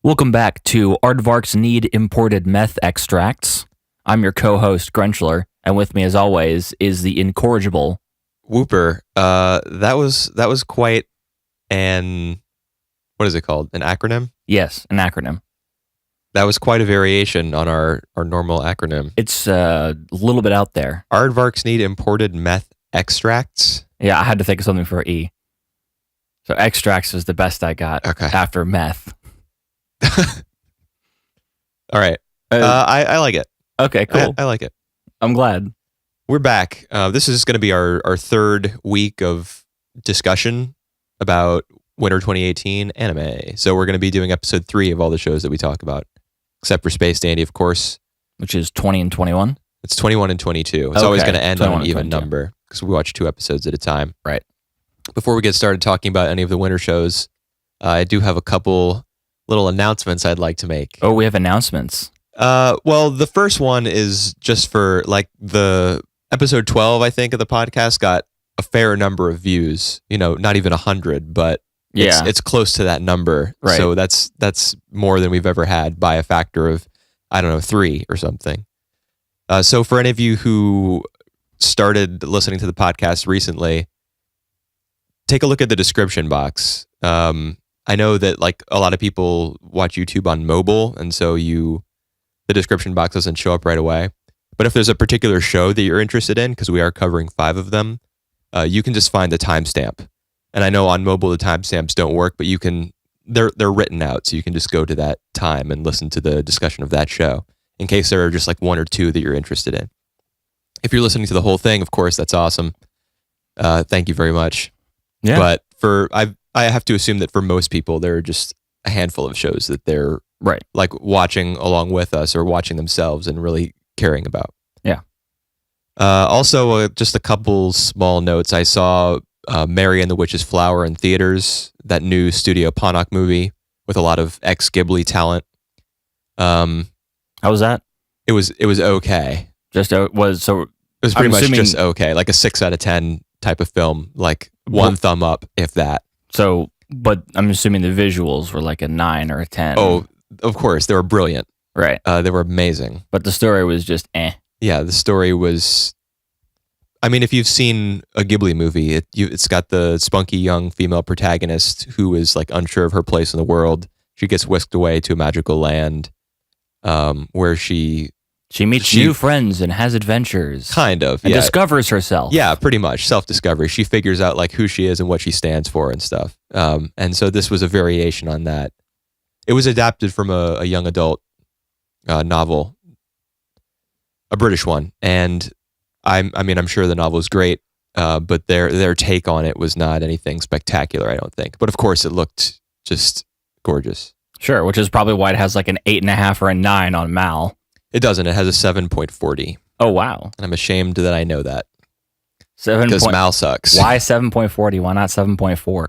Welcome back to Aardvark's Need Imported Meth Extracts. I'm your co-host, Grunchler, and with me, as always, is the incorrigible Whooper. That was quite an, what is it called? An acronym? Yes, an acronym. That was quite a variation on our normal acronym. It's a little bit out there. Aardvarks need imported meth extracts. Yeah, I had to think of something for E. So extracts was the best I got after meth. All right. I like it. Okay, cool. I like it. I'm glad. We're back. This is going to be our third week of discussion about Winter 2018 anime. So we're going to be doing episode 3 of all the shows that we talk about, except for Space Dandy, of course. Which is 20 and 21? It's 21 and 22. It's always going to end on an even number because we watch 2 episodes at a time. Right. Before we get started talking about any of the winter shows, I do have a couple little announcements I'd like to make. Oh, we have announcements. Well, the first one is just for like the episode 12, I think, of the podcast got a fair number of views. You know, not even 100, but it's close to that number. Right. So that's more than we've ever had by a factor of, I don't know, 3 or something. So for any of you who started listening to the podcast recently, take a look at the description box. I know that like a lot of people watch YouTube on mobile, and so the description box doesn't show up right away. But if there's a particular show that you're interested in, because we are covering 5 of them, you can just find the timestamp. And I know on mobile the timestamps don't work, but they're written out, so you can just go to that time and listen to the discussion of that show in case there are just like 1 or 2 that you're interested in. If you're listening to the whole thing, of course, that's awesome. Thank you very much. Yeah. But I have to assume that for most people, there are just a handful of shows that they're like watching along with us or watching themselves and really caring about. Yeah. Also, just a couple small notes. I saw Mary and the Witch's Flower in theaters, that new Studio Ponnock movie with a lot of ex-Ghibli talent. How was that? It was okay. It was pretty much just okay, like a 6 out of 10 type of film, like 1 thumb up, if that. So, but I'm assuming the visuals were like a 9 or a 10. Oh, of course, they were brilliant. Right. They were amazing. But the story was just eh. Yeah, the story was... I mean, if you've seen a Ghibli movie, it's got the spunky young female protagonist who is like unsure of her place in the world. She gets whisked away to a magical land where she meets new friends and has adventures. Kind of, and discovers herself. Yeah, pretty much. Self-discovery. She figures out like who she is and what she stands for and stuff. And so this was a variation on that. It was adapted from a young adult novel, a British one. And I'm sure the novel is great, but their take on it was not anything spectacular, I don't think. But of course, it looked just gorgeous. Sure, which is probably why it has like an 8.5 or a 9 on Mal. It doesn't. It has a 7.40. Oh, wow. And I'm ashamed that I know that. 7. Because Mal sucks. Why 7.40? Why not 7.4?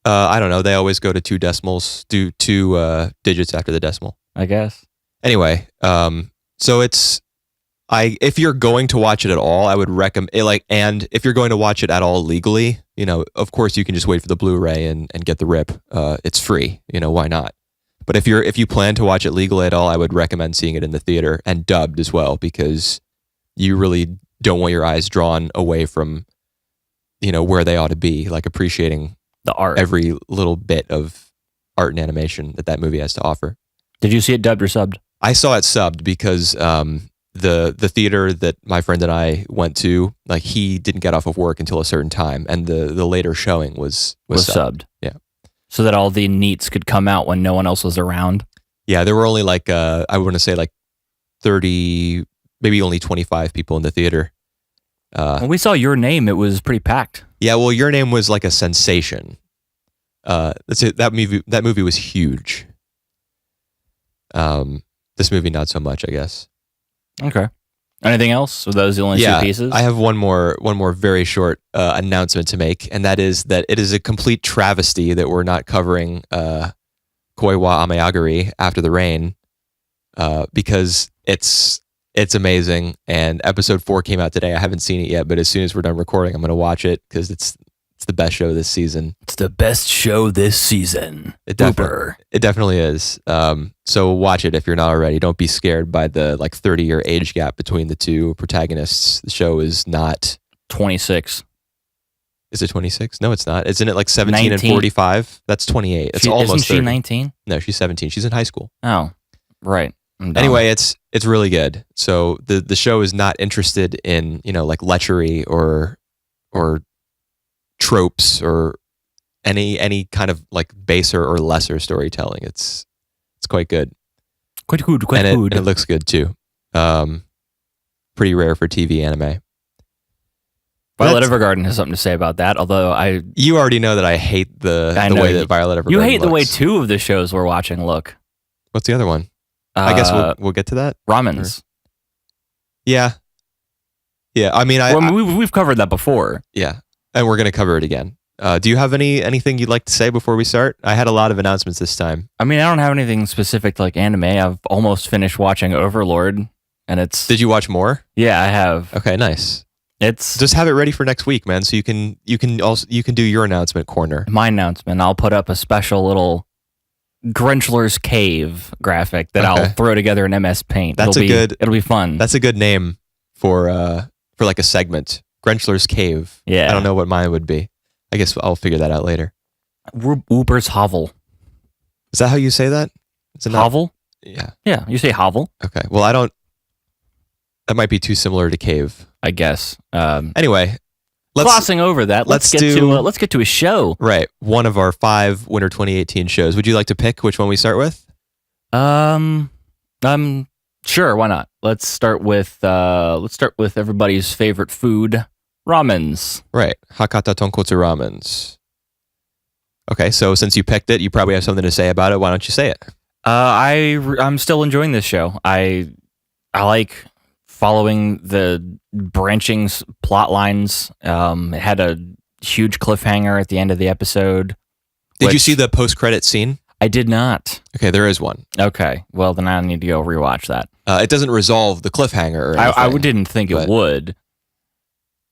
I don't know. They always go to 2 decimals, do 2 digits after the decimal, I guess. Anyway, so if you're going to watch it at all, I would recommend it, and if you're going to watch it at all legally, you know, of course you can just wait for the Blu-ray and get the rip. It's free, you know, why not? But if you plan to watch it legally at all, I would recommend seeing it in the theater and dubbed as well, because you really don't want your eyes drawn away from, you know, where they ought to be, like appreciating the art, every little bit of art and animation that movie has to offer. Did you see it dubbed or subbed? I saw it subbed because the theater that my friend and I went to, like, he didn't get off of work until a certain time, and the later showing was subbed. Yeah. So that all the neats could come out when no one else was around? Yeah, there were only like, I want to say like 30, maybe only 25 people in the theater. When we saw Your Name, it was pretty packed. Yeah, well, Your Name was like a sensation. That's it. That movie was huge. This movie, not so much, I guess. Okay. Anything else? Were those the only 2 pieces? I have one more very short announcement to make, and that is that it is a complete travesty that we're not covering Koi wa Ameagari After the Rain, because it's amazing, and episode 4 came out today. I haven't seen it yet, but as soon as we're done recording, I'm going to watch it because it's It's the best show this season. It's the best show this season. It definitely is. So watch it if you're not already. Don't be scared by the 30-year age gap between the two protagonists. The show is not 26. Is it 26? No, it's not. Isn't it 17 19. and 45? That's 28. It's almost isn't she 30. 19? No, she's 17. She's in high school. Oh, right. Anyway, it's really good. So the show is not interested in lechery or tropes or any kind of baser or lesser storytelling. It's quite good. Quite good. And it looks good too. Pretty rare for TV anime. Violet Evergarden has something to say about that. Although you already know that I hate the way that Violet Evergarden. You hate looks. the way two of the shows we're watching look. What's the other one? I guess we'll get to that. Ramens. Yeah. I mean, we've covered that before. Yeah, and we're gonna cover it again. Do you have anything you'd like to say before we start? I had a lot of announcements this time. I mean, I don't have anything specific to anime. I've almost finished watching Overlord, and it's. Did you watch more? Yeah, I have. Okay, nice. It's just have it ready for next week, man. So you can do your announcement corner. My announcement. I'll put up a special little Grenchler's Cave graphic that I'll throw together in MS Paint. It'll be fun. That's a good name for a segment. Grenchler's Cave. Yeah. I don't know what mine would be. I guess I'll figure that out later. Wooper's Hovel. Is that how you say that? Is it Hovel? Yeah. Yeah, you say Hovel. Okay. Well, I don't. That might be too similar to cave, I guess. Anyway, glossing over that, let's get to a show. Right, one of our 5 Winter 2018 shows. Would you like to pick which one we start with? Sure, why not? Let's start with everybody's favorite food, ramens. Right, Hakata Tonkotsu Ramens. Okay, so since you picked it, you probably have something to say about it. Why don't you say it? I'm still enjoying this show. I like following the branching plot lines. It had a huge cliffhanger at the end of the episode. Did you see the post-credit scene? I did not. Okay, there is one. Okay, well then I need to go rewatch that. It doesn't resolve the cliffhanger or anything. I didn't think it would.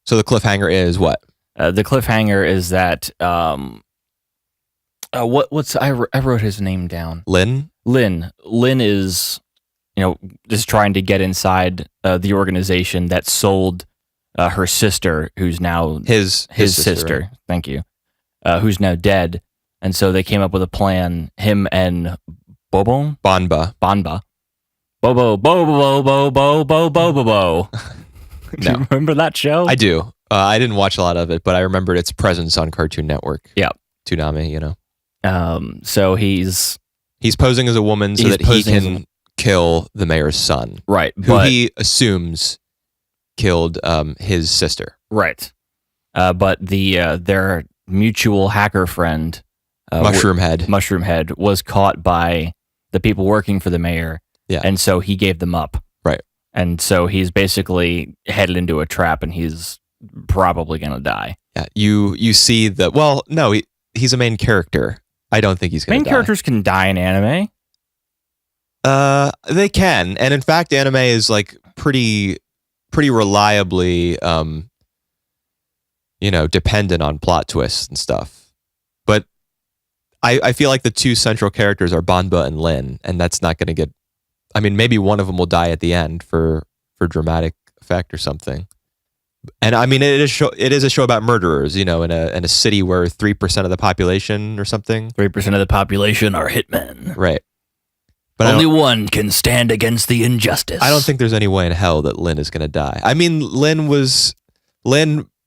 So the cliffhanger is what? The cliffhanger is that I wrote his name down. Lin is just trying to get inside the organization that sold her sister, who's now his sister. Right? Thank you. Who's now dead, and so they came up with a plan. Him and Banba. Bobo. Do you remember that show? I do. I didn't watch a lot of it, but I remembered its presence on Cartoon Network. Yeah, Toonami. So he's posing as a woman so that he can kill the mayor's son, right? Who he assumes killed his sister, right? But their mutual hacker friend, Mushroom Head, was caught by the people working for the mayor, and so he gave them up, right? And so he's basically headed into a trap, and he's probably gonna die. Yeah, you see the no, he's a main character. I don't think he's gonna die. Main characters can die in anime. They can, and in fact, anime is pretty reliably, dependent on plot twists and stuff. But I feel like the two central characters are Banba and Lin, and that's not going to get. I mean, maybe one of them will die at the end for dramatic effect or something. And I mean, it is a show about murderers, in a city where 3% of the population or something. 3% of the population are hitmen. Right. But only one can stand against the injustice. I don't think there's any way in hell that Lin is going to die. I mean, Lin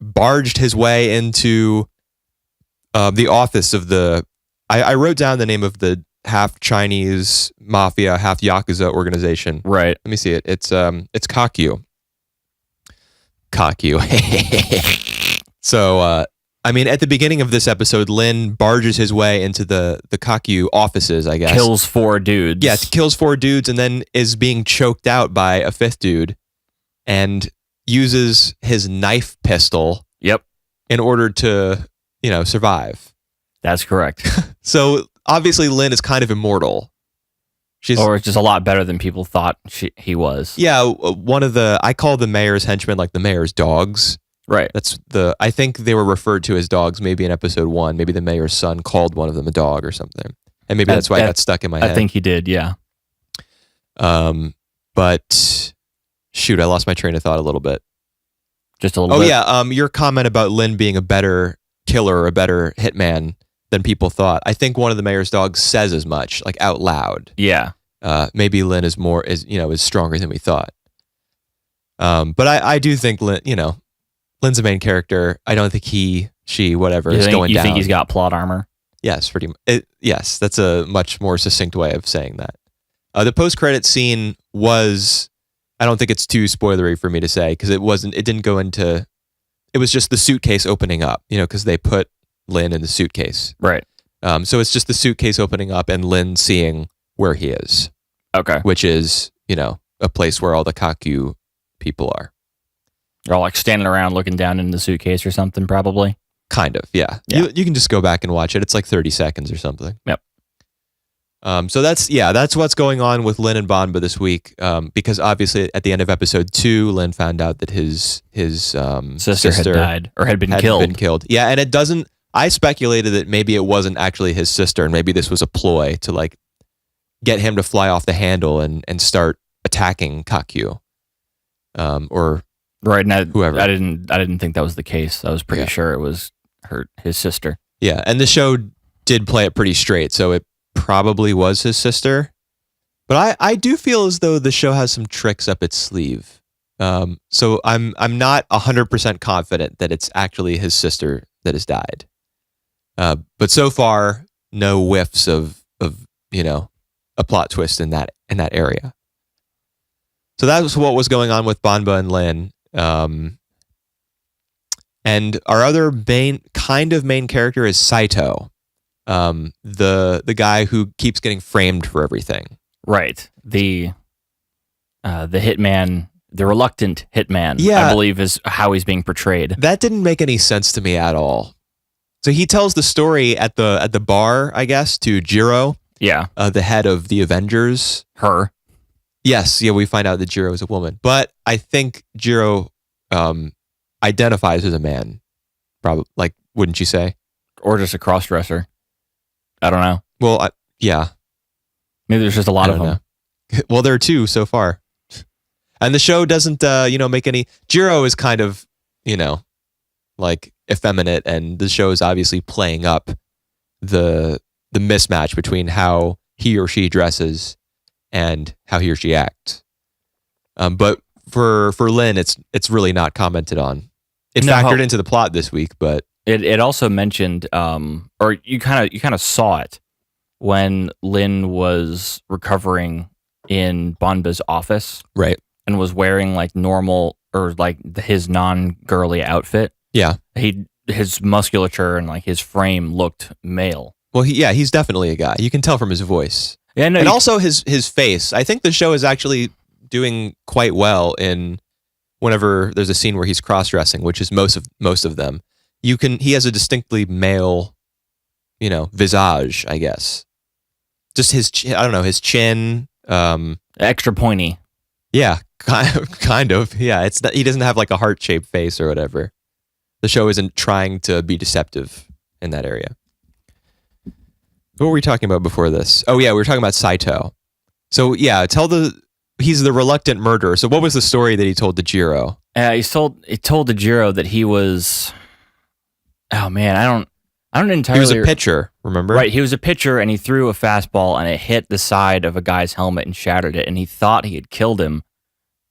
barged his way into the office of the. I wrote down the name of the half Chinese mafia, half Yakuza organization. Right. Let me see it. It's Kokkoku. So, I mean, at the beginning of this episode, Lin barges his way into the Kokkoku offices, I guess. Kills 4 dudes. Yeah, kills 4 dudes and then is being choked out by a 5th dude and uses his knife pistol in order to, survive. That's correct. So, obviously, Lin is kind of immortal. Or just a lot better than people thought he was. Yeah, I call the mayor's henchmen like the mayor's dogs. Right. I think they were referred to as dogs maybe in episode 1. Maybe the mayor's son called one of them a dog or something. And maybe that's why it got stuck in my head. I think he did, yeah. But shoot, I lost my train of thought a little bit. Just a little bit. Oh yeah, your comment about Lin being a better killer, a better hitman than people thought. I think one of the mayor's dogs says as much, like out loud. Yeah. Maybe Lin is stronger than we thought. But I do think Lin, Lin's the main character. I don't think she, whatever, is going down. You think he's got plot armor? Yes, pretty much. Yes, that's a much more succinct way of saying that. The post-credit scene was, I don't think it's too spoilery for me to say, because it was just the suitcase opening up, because they put Lin in the suitcase. Right. So it's just the suitcase opening up and Lin seeing where he is. Okay. Which is, a place where all the Kaku people are. They're all like standing around looking down in the suitcase or something, probably. Kind of, yeah. You can just go back and watch it. It's like 30 seconds or something. Yep. So that's what's going on with Lin and Banba this week. Because obviously at the end of episode 2, Lin found out that his sister had died or had been killed. Yeah, and I speculated that maybe it wasn't actually his sister, and maybe this was a ploy to like get him to fly off the handle and start attacking Kaku. Or right, and whoever. I didn't think that was the case. I was pretty sure it was his sister. Yeah, and the show did play it pretty straight, so it probably was his sister. But I do feel as though the show has some tricks up its sleeve. So I'm not 100% confident that it's actually his sister that has died. But so far, no whiffs of a plot twist in that area. So that was what was going on with Banba and Lin. And our other main character is Saito, the guy who keeps getting framed for everything. Right. The hitman, the reluctant hitman, yeah, I believe is how he's being portrayed. That didn't make any sense to me at all. So he tells the story at the bar, I guess, to Jiro. Yeah. The head of the Avengers. Her. Yes. Yeah, we find out that Jiro is a woman. But I think Jiro identifies as a man. Probably, like, wouldn't you say? Or just a cross-dresser. I don't know. Well, yeah. Maybe there's just a lot of them. Well, there are 2 so far. And the show doesn't, make any... Jiro is kind of, like, effeminate, and the show is obviously playing up the mismatch between how he or she dresses and how he or she acts. But for Lin, it's really not commented on. It factored into the plot this week, but it also mentioned, or you kind of saw it when Lin was recovering in Banba's office, right, and was wearing like normal or like his non-girly outfit. Yeah, his musculature and like his frame looked male. Well, he's definitely a guy. You can tell from his voice. Yeah, no, and also his face. I think the show is actually doing quite well in whenever there's a scene where he's cross-dressing, which is most of them. He has a distinctly male, visage, I guess. Just his chin, extra pointy. Yeah, kind of. Yeah, he doesn't have like a heart-shaped face or whatever. The show isn't trying to be deceptive in that area. What were we talking about before this? Oh yeah, we were talking about Saito. So yeah, he's the reluctant murderer. So what was the story that he told to Jiro? He told to Jiro that he was. Oh man, I don't entirely. He was a pitcher, remember? Right, he was a pitcher, and he threw a fastball, and it hit the side of a guy's helmet and shattered it, and he thought he had killed him,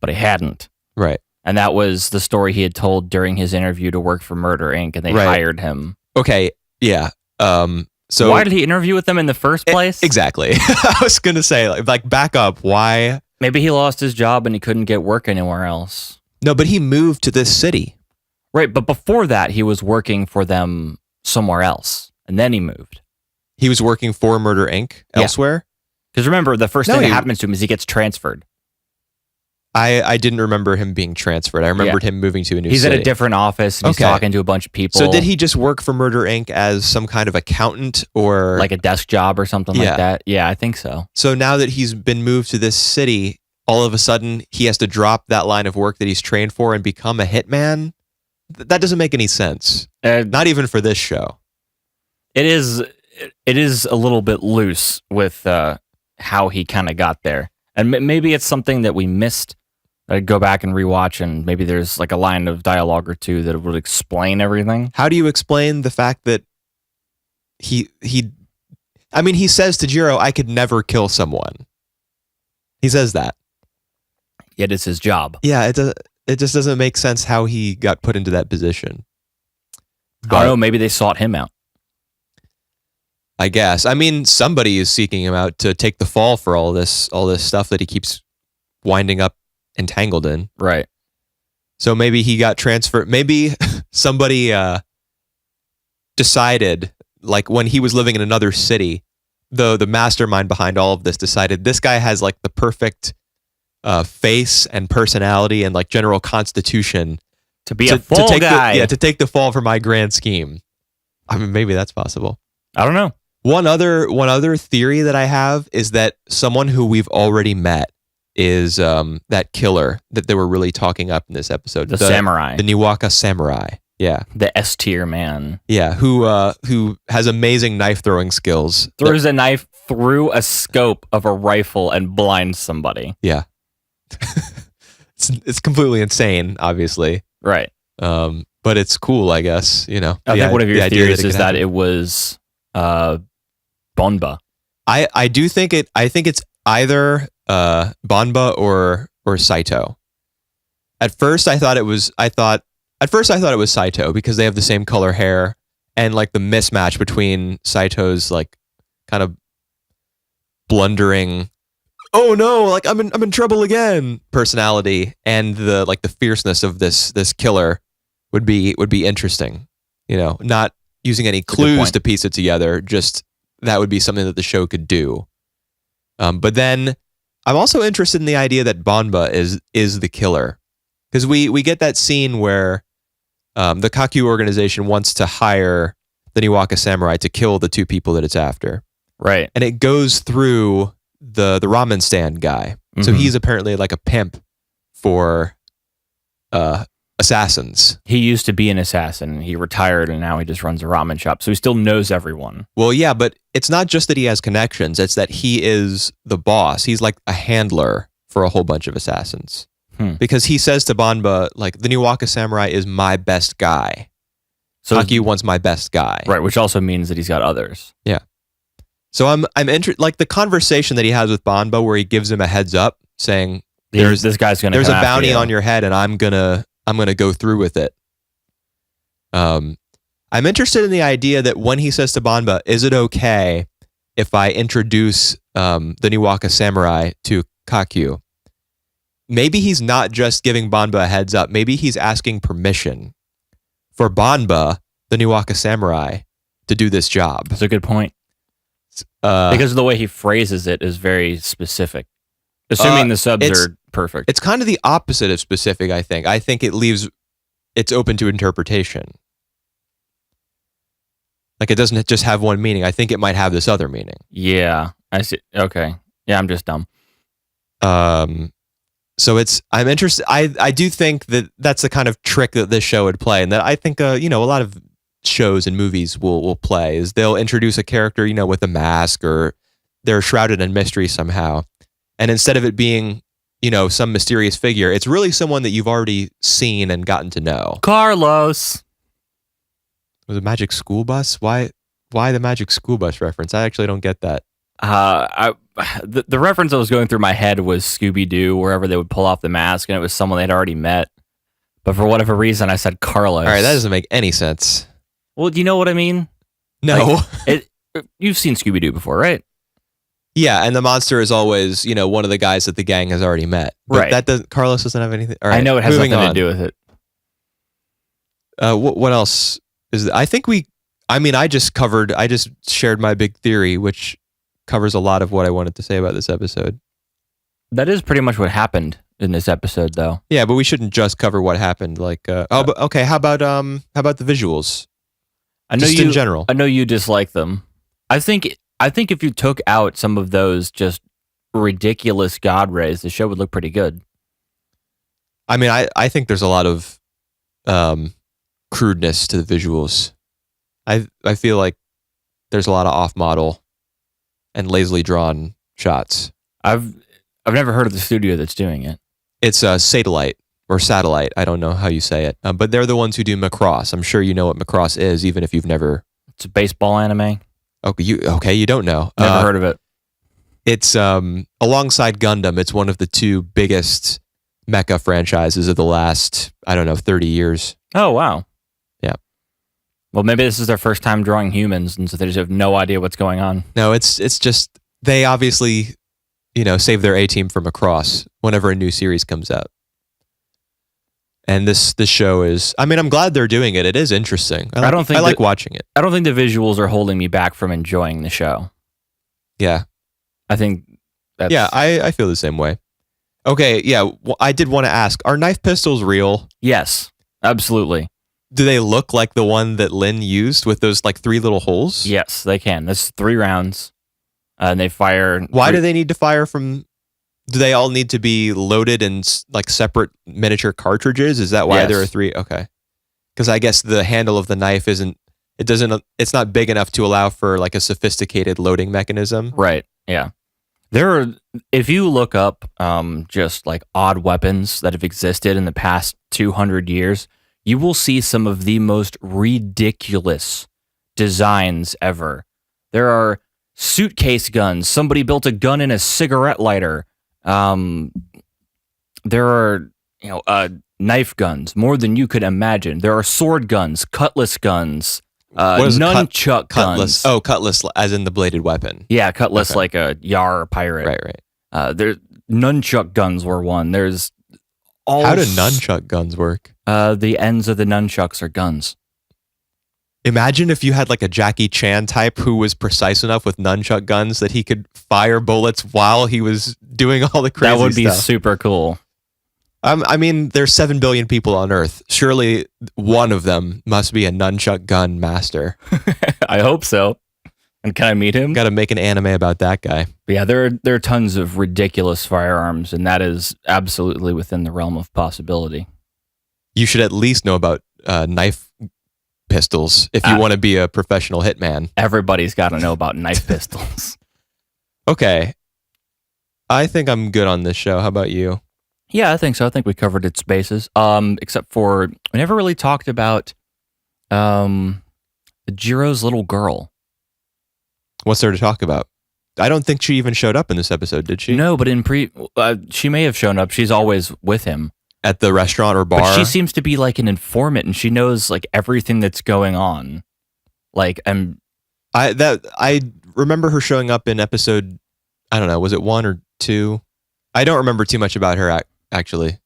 but he hadn't. Right. And that was the story he had told during his interview to work for Murder Inc., and they hired him. Okay, yeah. So why did he interview with them in the first place? Exactly. I was going to say, like, back up. Why? Maybe he lost his job and he couldn't get work anywhere else. No, but he moved to this city. Right, but before that, he was working for them somewhere else, and then he moved. He was working for Murder Inc. elsewhere? Because remember, the first thing that happens to him is he gets transferred. I didn't remember him being transferred. I remembered him moving to a new city. He's at a different office, and he's talking to a bunch of people. So did he just work for Murder Inc. as some kind of accountant or... like a desk job or something like that? Yeah, I think so. So now that he's been moved to this city, all of a sudden he has to drop that line of work that he's trained for and become a hitman? that doesn't make any sense. Not even for this show. It is a little bit loose with how he kind of got there. And maybe it's something that we missed. I'd go back and rewatch, and maybe there's like a line of dialogue or two that would explain everything. How do you explain the fact that he says to Jiro, I could never kill someone. He says that. Yet it's his job. Yeah, it just doesn't make sense how he got put into that position. But, I don't know, maybe they sought him out. I guess. I mean, somebody is seeking him out to take the fall for all this stuff that he keeps winding up entangled in. Right. So maybe he got transferred. Maybe somebody decided, like when he was living in another city, the mastermind behind all of this decided this guy has like the perfect face and personality and like general constitution to be a fall guy. To take the fall for my grand scheme. I mean, maybe that's possible. I don't know. One other theory that I have is that someone who we've already met is that killer that they were really talking up in this episode. The samurai. The Niwaka samurai. Yeah. The S tier man. Yeah, who has amazing knife throwing skills. Throws a knife through a scope of a rifle and blinds somebody. Yeah. It's completely insane, obviously. Right. But it's cool, I guess, you know. I think one of your theories is that it was Bonba. I think it's either Bonba or Saito. At first I thought it was Saito because they have the same color hair and like the mismatch between Saito's like kind of blundering, oh no, like I'm in trouble again personality and the like the fierceness of this killer would be interesting. You know, not using any clues to piece it together, just that would be something that the show could do. But then I'm also interested in the idea that Bonba is the killer. Because we get that scene where the Kakyu organization wants to hire the Niwaka samurai to kill the two people that it's after. Right. And it goes through the ramen stand guy. Mm-hmm. So he's apparently like a pimp for assassins. He used to be an assassin. He retired and now he just runs a ramen shop. So he still knows everyone. Well, yeah, but it's not just that he has connections. It's that he is the boss. He's like a handler for a whole bunch of assassins. Because he says to Bonba, like, the Niwaka samurai is my best guy. So Kakyu wants my best guy. Right, which also means that he's got others. Yeah. So I'm interested, like the conversation that he has with Bonba where he gives him a heads up saying, this guy's gonna there's a bounty on your head and I'm gonna go through with it. I'm interested in the idea that when he says to Bonba, is it okay if I introduce the Niwaka samurai to Kakyu? Maybe he's not just giving Bonba a heads up. Maybe he's asking permission for Bonba, the Niwaka samurai, to do this job. That's a good point. Because the way he phrases it is very specific. Assuming the subs are perfect. It's kind of the opposite of specific, I think. I think it's open to interpretation. Like it doesn't just have one meaning. I think it might have this other meaning. Yeah, I see. Okay. Yeah, I'm just dumb. So I'm interested. I do think that that's the kind of trick that this show would play, and that I think a lot of shows and movies will play is they'll introduce a character with a mask or they're shrouded in mystery somehow, and instead of it being some mysterious figure, it's really someone that you've already seen and gotten to know. Carlos was a Magic School Bus. Why the Magic School Bus reference? I actually don't get that. The reference that was going through my head was Scooby-Doo, wherever they would pull off the mask, and it was someone they'd already met. But for whatever reason, I said Carlos. All right, that doesn't make any sense. Well, do you know what I mean? No. You've seen Scooby-Doo before, right? Yeah, and the monster is always, one of the guys that the gang has already met. But right. Carlos doesn't have anything. All right, I know it has nothing to do with it. What else is there? I think I just shared my big theory, which covers a lot of what I wanted to say about this episode. That is pretty much what happened in this episode, though. Yeah, but we shouldn't just cover what happened. Like, but okay. How about the visuals? In general. I know you dislike them. I think if you took out some of those just ridiculous god rays, the show would look pretty good. I mean, I think there's a lot of crudeness to the visuals. I feel like there's a lot of off model and lazily drawn shots. I've never heard of the studio that's doing it. It's a Satellite or Satellite. I don't know how you say it, but they're the ones who do Macross. I'm sure you know what Macross is, even if you've never. It's a baseball anime. Okay, you don't know. Never heard of it. It's alongside Gundam. It's one of the two biggest mecha franchises of the last 30 years. Oh wow. Yeah. Well, maybe this is their first time drawing humans, and so they just have no idea what's going on. No, it's just they obviously, save their A team from Macross whenever a new series comes out. And this show is, I'm glad they're doing it. It is interesting. I like watching it. I don't think the visuals are holding me back from enjoying the show. Yeah. I think that's... Yeah, I feel the same way. Okay, yeah, well, I did want to ask, are knife pistols real? Yes, absolutely. Do they look like the one that Lin used with those 3 little holes? Yes, they can. That's 3 rounds. And they fire... Why do they need to fire from... Do they all need to be loaded in separate miniature cartridges? Is that why there are 3? Okay. Because I guess the handle of the knife it's not big enough to allow for a sophisticated loading mechanism. Right, yeah. If you look up just odd weapons that have existed in the past 200 years, you will see some of the most ridiculous designs ever. There are suitcase guns. Somebody built a gun in a cigarette lighter. There are, knife guns, more than you could imagine. There are sword guns, cutlass guns, nunchuck guns. Oh, cutlass as in the bladed weapon. Yeah, cutlass like a Yar pirate. Right. There, nunchuck guns were one. There's all. How do nunchuck guns work? The ends of the nunchucks are guns. Imagine if you had a Jackie Chan type who was precise enough with nunchuck guns that he could fire bullets while he was doing all the crazy stuff. That would be super cool. There's 7 billion people on Earth. Surely one of them must be a nunchuck gun master. I hope so. And can I meet him? Got to make an anime about that guy. But yeah, there are tons of ridiculous firearms, and that is absolutely within the realm of possibility. You should at least know about knife pistols if you want to be a professional hitman. Everybody's got to know about knife pistols. Okay. I think I'm good on this show. How about you? Yeah, I think so. I think we covered its bases. Except for we never really talked about Jiro's little girl. What's there to talk about? I don't think she even showed up in this episode, did she? No, but she may have shown up. She's always with him. At the restaurant or bar? But she seems to be an informant, and she knows everything that's going on. I remember her showing up in episode, I don't know, was it 1 or 2? I don't remember too much about her actually.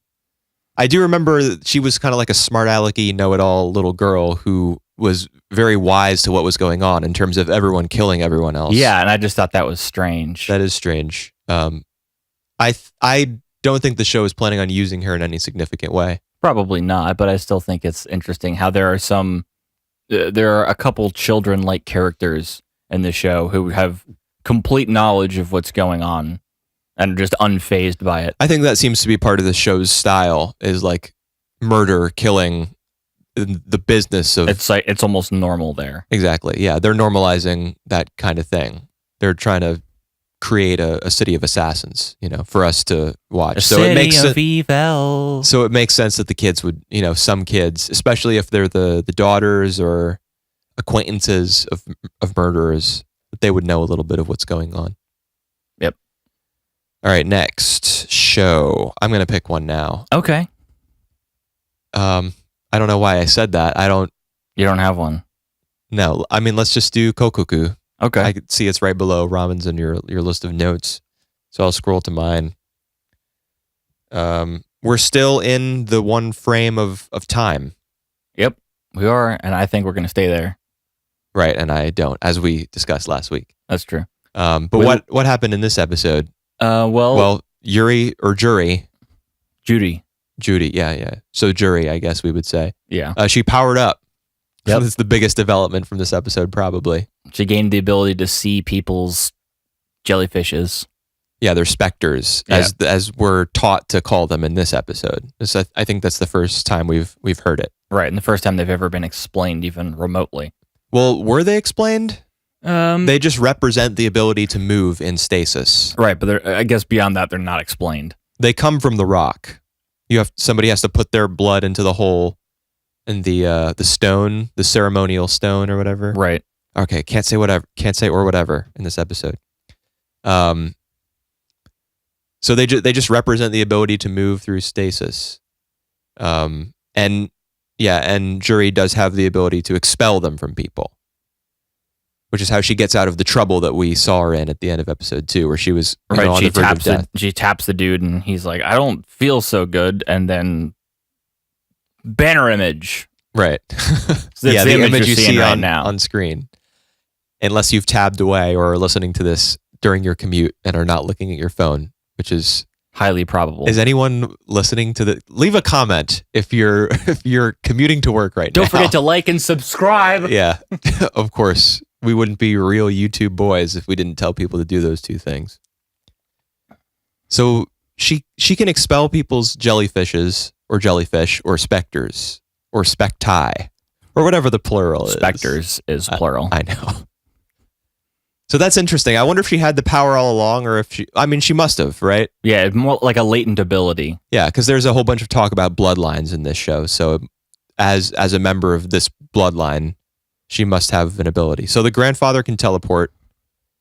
I do remember that she was kind of like a smart alecky, know-it-all little girl who was very wise to what was going on in terms of everyone killing everyone else. Yeah, and I just thought that was strange. That is strange. I don't think the show is planning on using her in any significant way. Probably not, but I still think it's interesting how there are a couple children-like characters in the show who have complete knowledge of what's going on and are just unfazed by it. I think that seems to be part of the show's style, is murder, killing, the business of... It's almost normal there. Exactly, yeah. They're normalizing that kind of thing. They're trying to create a city of assassins, for us to watch. So it makes of evil. So it makes sense that the kids would, some kids, especially if they're the daughters or acquaintances of murderers, that they would know a little bit of what's going on. Yep. All right, next show. I'm going to pick one now. Okay. I don't know why I said that. You don't have one? No. Let's just do Kokkoku. Okay. I could see it's right below Ramens in your list of notes. So I'll scroll to mine. We're still in the one frame of time. Yep, we are, and I think we're going to stay there. Right, and I don't, as we discussed last week. That's true. But what happened in this episode? Well, Yuri or Judy, yeah. So Jury, I guess we would say. Yeah. She powered up. Yep. That's the biggest development from this episode, probably. She gained the ability to see people's jellyfishes. Yeah, they're specters, as we're taught to call them in this episode. I think that's the first time we've heard it. Right, and the first time they've ever been explained, even remotely. Well, were they explained? They just represent the ability to move in stasis. Right, but I guess beyond that, they're not explained. They come from the rock. Somebody has to put their blood into the hole in the stone, the ceremonial stone or whatever. Right. Okay, can't say or whatever in this episode. So they just represent the ability to move through stasis. And Juri does have the ability to expel them from people, which is how she gets out of the trouble that we saw her in at the end of episode 2, where she was on the verge of death. She taps the dude, and he's like, "I don't feel so good," and then banner image. Right. So the image you see on screen, unless you've tabbed away or are listening to this during your commute and are not looking at your phone, which is highly probable. Is anyone listening to leave a comment if you're commuting to work right now. Don't forget to like and subscribe. Yeah. Of course. We wouldn't be real YouTube boys if we didn't tell people to do those two things. So she can expel people's jellyfishes or jellyfish or specters or specti or whatever the plural is. Specters is plural. I know. So that's interesting. I wonder if she had the power all along, or if she must have, right? Yeah, more like a latent ability. Yeah, because there's a whole bunch of talk about bloodlines in this show. So as a member of this bloodline, she must have an ability. So the grandfather can teleport.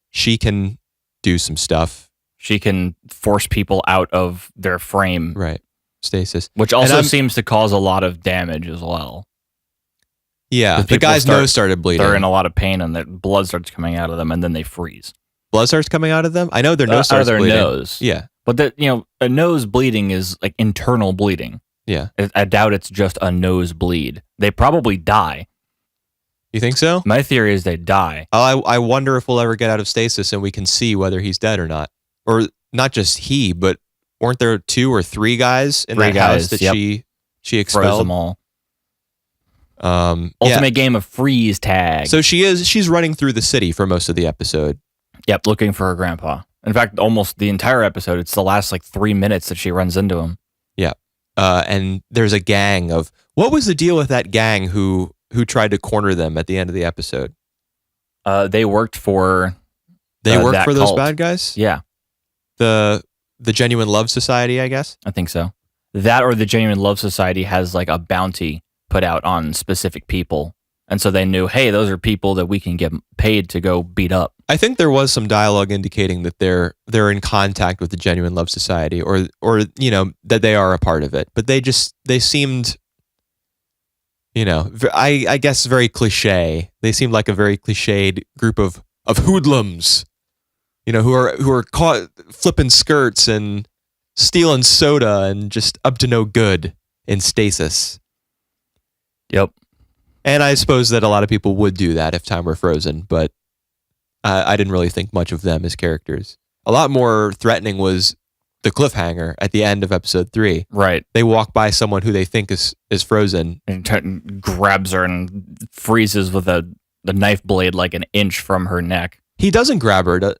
She can do some stuff. She can force people out of their frame. Right. Stasis. Which also seems to cause a lot of damage as well. Yeah, the guy's nose started bleeding. They're in a lot of pain, and the blood starts coming out of them, and then they freeze. Blood starts coming out of them? I know their nose starts bleeding. Nose. Yeah. But a nose bleeding is like internal bleeding. Yeah. I doubt it's just a nose bleed. They probably die. You think so? My theory is they die. I wonder if we'll ever get out of stasis and we can see whether he's dead or not. Or not just he, but weren't there 2 or 3 guys in that house that she expelled? Froze them all. Ultimate game of freeze tag. So she's running through the city for most of the episode. Yep, looking for her grandpa. In fact, almost the entire episode. It's the last 3 minutes that she runs into him. Yeah. And there's a gang of... What was the deal with that gang who tried to corner them at the end of the episode? They worked for... They worked for those cult. bad guys? Yeah. The Genuine Love Society, I guess? I think so. That or the Genuine Love Society has a bounty put out on specific people. And so they knew, hey, those are people that we can get paid to go beat up. I think there was some dialogue indicating that they're in contact with the Genuine Love Society or that they are a part of it. But they seemed, I guess very cliche. They seemed like a very cliched group of hoodlums, who are caught flipping skirts and stealing soda and just up to no good in stasis. Yep. And I suppose that a lot of people would do that if time were frozen, but I didn't really think much of them as characters. A lot more threatening was the cliffhanger at the end of episode 3. Right. They walk by someone who they think is frozen. And grabs her and freezes with the knife blade an inch from her neck. He doesn't grab her.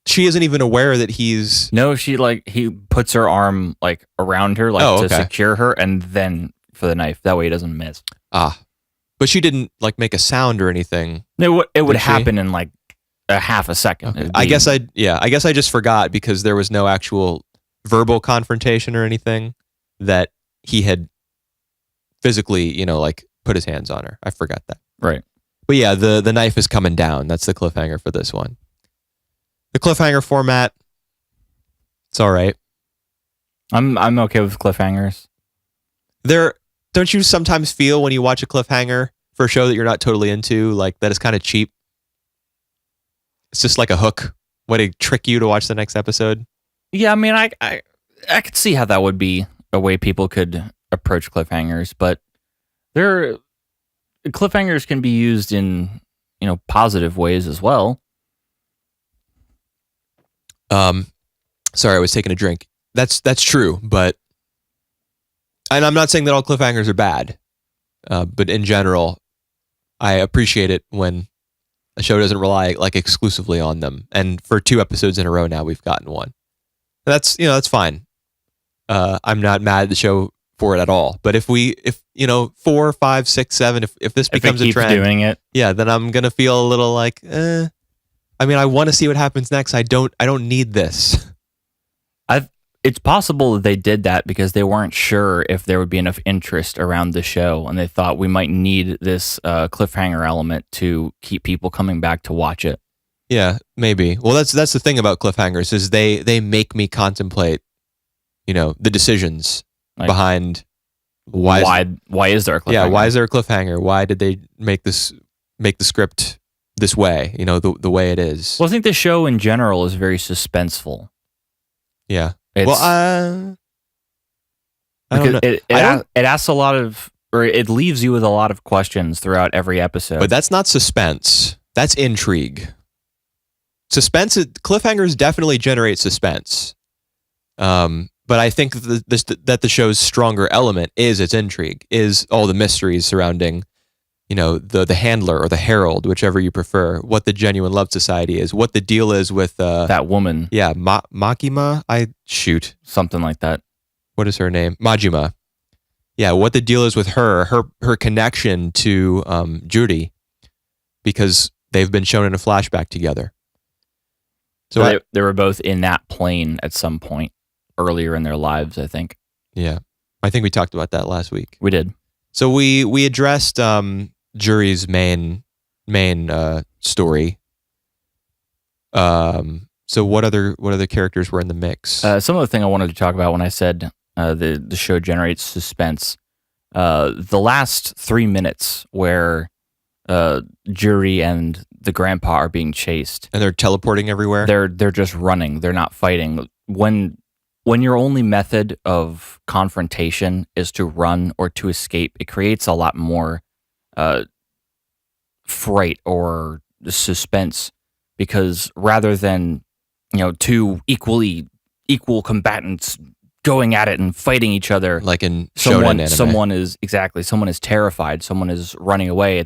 She isn't even aware that he's... No, he puts her arm around her to secure her, and then for the knife. That way he doesn't miss. Ah. But she didn't make a sound or anything. It would happen in a half a second. Okay. I guess I just forgot because there was no actual verbal confrontation or anything that he had physically, put his hands on her. I forgot that. Right. But yeah, the knife is coming down. That's the cliffhanger for this one. The cliffhanger format, it's all right. I'm okay with cliffhangers. Don't you sometimes feel when you watch a cliffhanger for a show that you're not totally into, that it's kind of cheap? It's just like a hook, way to trick you to watch the next episode. Yeah, I mean, I could see how that would be a way people could approach cliffhangers, but cliffhangers can be used in positive ways as well. Sorry, I was taking a drink. That's true, but. And I'm not saying that all cliffhangers are bad, but in general, I appreciate it when a show doesn't rely exclusively on them. And for 2 episodes in a row now, we've gotten one. That's fine. I'm not mad at the show for it at all. But if 4, 5, 6, 7, if this becomes it keeps a trend, doing it, yeah, then I'm gonna feel a little like, I mean, I want to see what happens next. I don't need this. it's possible that they did that because they weren't sure if there would be enough interest around the show, and they thought we might need this cliffhanger element to keep people coming back to watch it. Yeah, maybe. Well, that's the thing about cliffhangers is they make me contemplate, the decisions behind why is there a cliffhanger? Yeah, why is there a cliffhanger? Why did they make the script this way? The way it is. Well, I think the show in general is very suspenseful. Yeah. It asks a lot of, or it leaves you with a lot of questions throughout every episode. But that's not suspense. That's intrigue. Cliffhangers definitely generate suspense. But I think that the show's stronger element is its intrigue, is all the mysteries surrounding, the handler or the herald, whichever you prefer, what the genuine love society is, what the deal is with that woman. Yeah, Makima. Something like that. What is her name? Majima. Yeah, what the deal is with her connection to Judy, because they've been shown in a flashback together. So they were both in that plane at some point earlier in their lives, I think. Yeah, I think we talked about that last week. We did. So we addressed Juri's main story. So what other characters were in the mix? Some of the thing I wanted to talk about when I said the show generates suspense. The last 3 minutes where Juri and the grandpa are being chased, and they're teleporting everywhere. They're just running. They're not fighting. When your only method of confrontation is to run or to escape, it creates a lot more fright or suspense, because rather than two equal combatants going at it and fighting each other, like in shonen anime. someone is terrified, someone is running away,